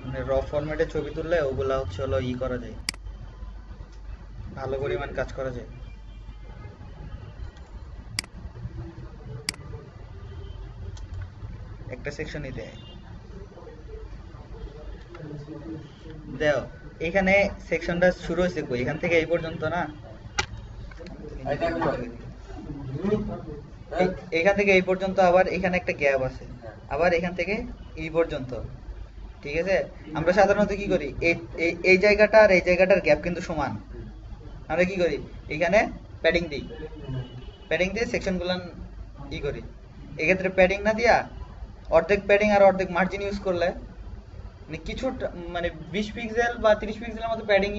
মানে র ফরম্যাটে ছবি তুললে ওগুলা হচ্ছে হলো করা যায়, ভালো পরিমাণ কাজ করা যায়। একটা সেকশনই দেয়, দেও এখানে সেকশনটা শুরু হয়েছে কই, এখান থেকে এই পর্যন্ত না, এটা কি হয় এখান থেকে এই পর্যন্ত, আবার এখানে একটা গ্যাপ আছে, আবার এখান থেকে এই পর্যন্ত, ঠিক আছে। আমরা সাধারণত কি করি, এই জায়গাটা আর এই জায়গাটার গ্যাপ কিন্তু সমান, আমরা কি করি এখানে প্যাডিং দিই, প্যাডিং দিয়ে সেকশনগুলো করি। এক্ষেত্রে প্যাডিং না দিয়া অর্ধেক প্যাডিং আর অর্ধেক মার্জিন ইউজ করলে, মানে কিছু মানে 20 পিক্সেল বা 30 পিক্সেলের মতো প্যাডিং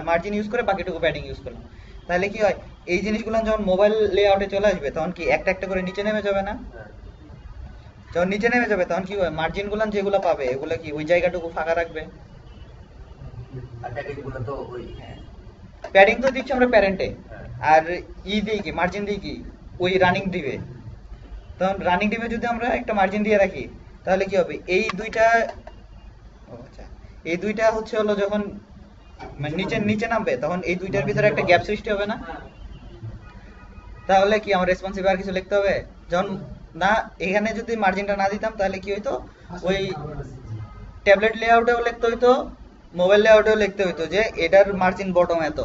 মার্জিন ইউজ করে বাকিটুকু প্যাডিং ইউজ করলাম, তাহলে কি হয়, এই জিনিসগুলো যখন মোবাইল লেআউটে চলে আসবে তখন কি একটা একটা করে নিচে নেমে যাবে না? যখন নিচে নেমে যাবে তখন কি হয়, মার্জিন গুলো যেগুলো পাবে এগুলো কি ওই জায়গাটুকু ফাঁকা রাখবে। আর প্যাকেটগুলো তো ওই প্যাডিং তো দিচ্ছি আমরা প্যারেন্টে, আর দিই কি মার্জিন দিই কি ওই রানিং দিবে। তখন রানিং ডিমে যদি আমরা একটা মার্জিন দিয়ে রাখি তাহলে কি হবে, এই দুইটা হচ্ছে হলো যখন মানে নিচে নামবে তখন এই দুইটার ভিতরে একটা গ্যাপ সৃষ্টি হবে না? তাহলে কি আমার রেসপন্সিভ আর কিছু লিখতে হবে? যখন না এখানে যদি মার্জিনটা না দিতাম তাহলে কি হইতো, ওই ট্যাবলেট লেআউটেও লিখতে হইতো, মোবাইল লেআউটেও লিখতে হইতো যে এটার মার্জিন বটম এত,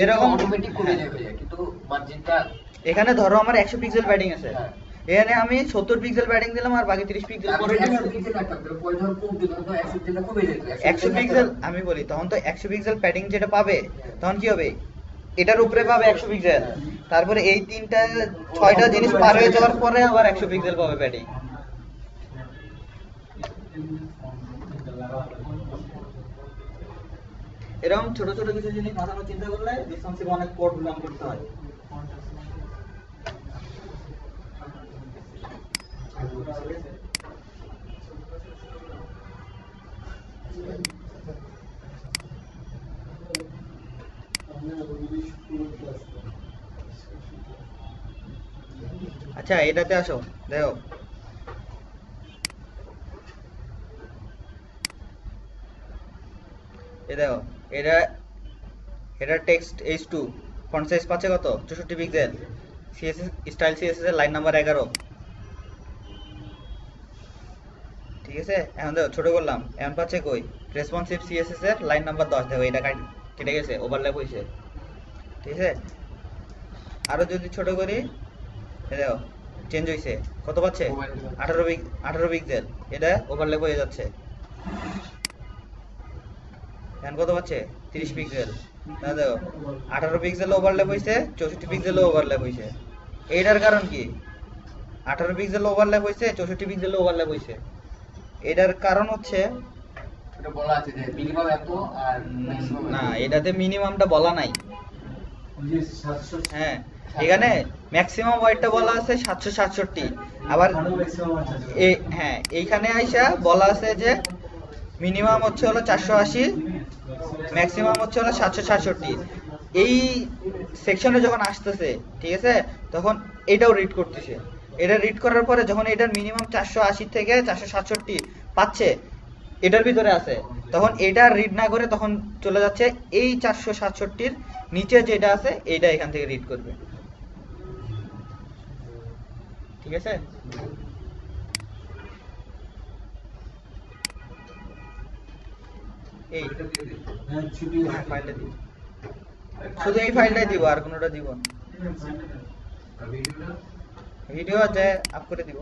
এরকম অটোমেটিক কমে যাবে কিন্তু মার্জিনটা এখানে ধরো আমার 100 পিক্সেল প্যাডিং আছে, এখানে আমি 70 পিক্সেল প্যাডিং দিলাম আর বাকি 30 পিক্সেল পরে 100 পিক্সেল রাখতে হবে পরে ধর কমতে ধরো 100 পিক্সেল কমে যেত 100 পিক্সেল আমি বলি, তখন তো 100 পিক্সেল প্যাডিং যেটা পাবে তখন কি হবে, এটার উপরে পাবে 100 পিক্সেল, তারপরে এই তিনটা 6টা জিনিস পার হয়ে যাওয়ার পরে আবার 100 পিক্সেল পাবে প্যাডিং। এরকম ছোট ছোট কিছু জিনিস মাথা মধ্যে চিন্তা করলে রেসপন্সিভ অনেক কোড রান করতে হয়। আচ্ছা এটাতে আসো, দেখো এ দেখো, এটা এটা টেক্সট H2, ফন্ট সাইজ পাচ্ছে কত 64 পিক্সেল, সিএসএস স্টাইল সিএসএস এর লাইন নাম্বার 11, ঠিক আছে। এখন দেখো ছোট করলাম, এখন পাচ্ছে কই রেসপন্সিভ সিএসএস এর লাইন নাম্বার 10, দেখো এটা কেটে গেছে, ওভারল্যাপ হয়েছে, ঠিক আছে। আরো যদি ছোট করি, এ দেখো চেঞ্জ হয়েছে, কত পাচ্ছে 18 পিক্সেল, এটা ওভারল্যাপ হয়ে যাচ্ছে। এখন কত পাচ্ছে 30 পিক্সেল, না দেখো 18 পিক্সেল ওভারল্যাপ হয়েছে, 64 পিক্সেল ওভারল্যাপ হয়েছে। এইটার কারণ কি, 18 পিক্সেল ওভারল্যাপ হয়েছে, 64 পিক্সেল ওভারল্যাপ হয়েছে, এটার কারণ হচ্ছে এটা বলা আছে যে মিনিমাম এত আর ম্যাক্সিমাম না, এটাতে মিনিমামটা বলা নাই। ওই যে 700 হ্যাঁ, এখানে ম্যাক্সিমাম ওয়াইডটা বলা আছে 767, আবার হ্যাঁ এইখানে আইসা বলা আছে যে মিনিমাম হচ্ছে হলো 480, ম্যাক্সিমাম হচ্ছে হলো 767। এই সেকশনে যখন আসতেছে, ঠিক আছে, তখন এটাও রিড করতেছে। এটা রিড করার পরে যখন এটার মিনিমাম 480 থেকে 467 পাচ্ছে, এটার ভিতরে আছে, তখন এটা রিড না করে তখন চলে যাচ্ছে এই 467-র নিচে যেটা আছে এইটা এখান থেকে রিড করবে, ঠিক আছে। এই ছুটি ফাইলটা দিব, শুধু এই ফাইলটাই দিব, আর কোনোটা দিব না। আর ভিডিওটা ভিডিও আছে আপ করে দিব।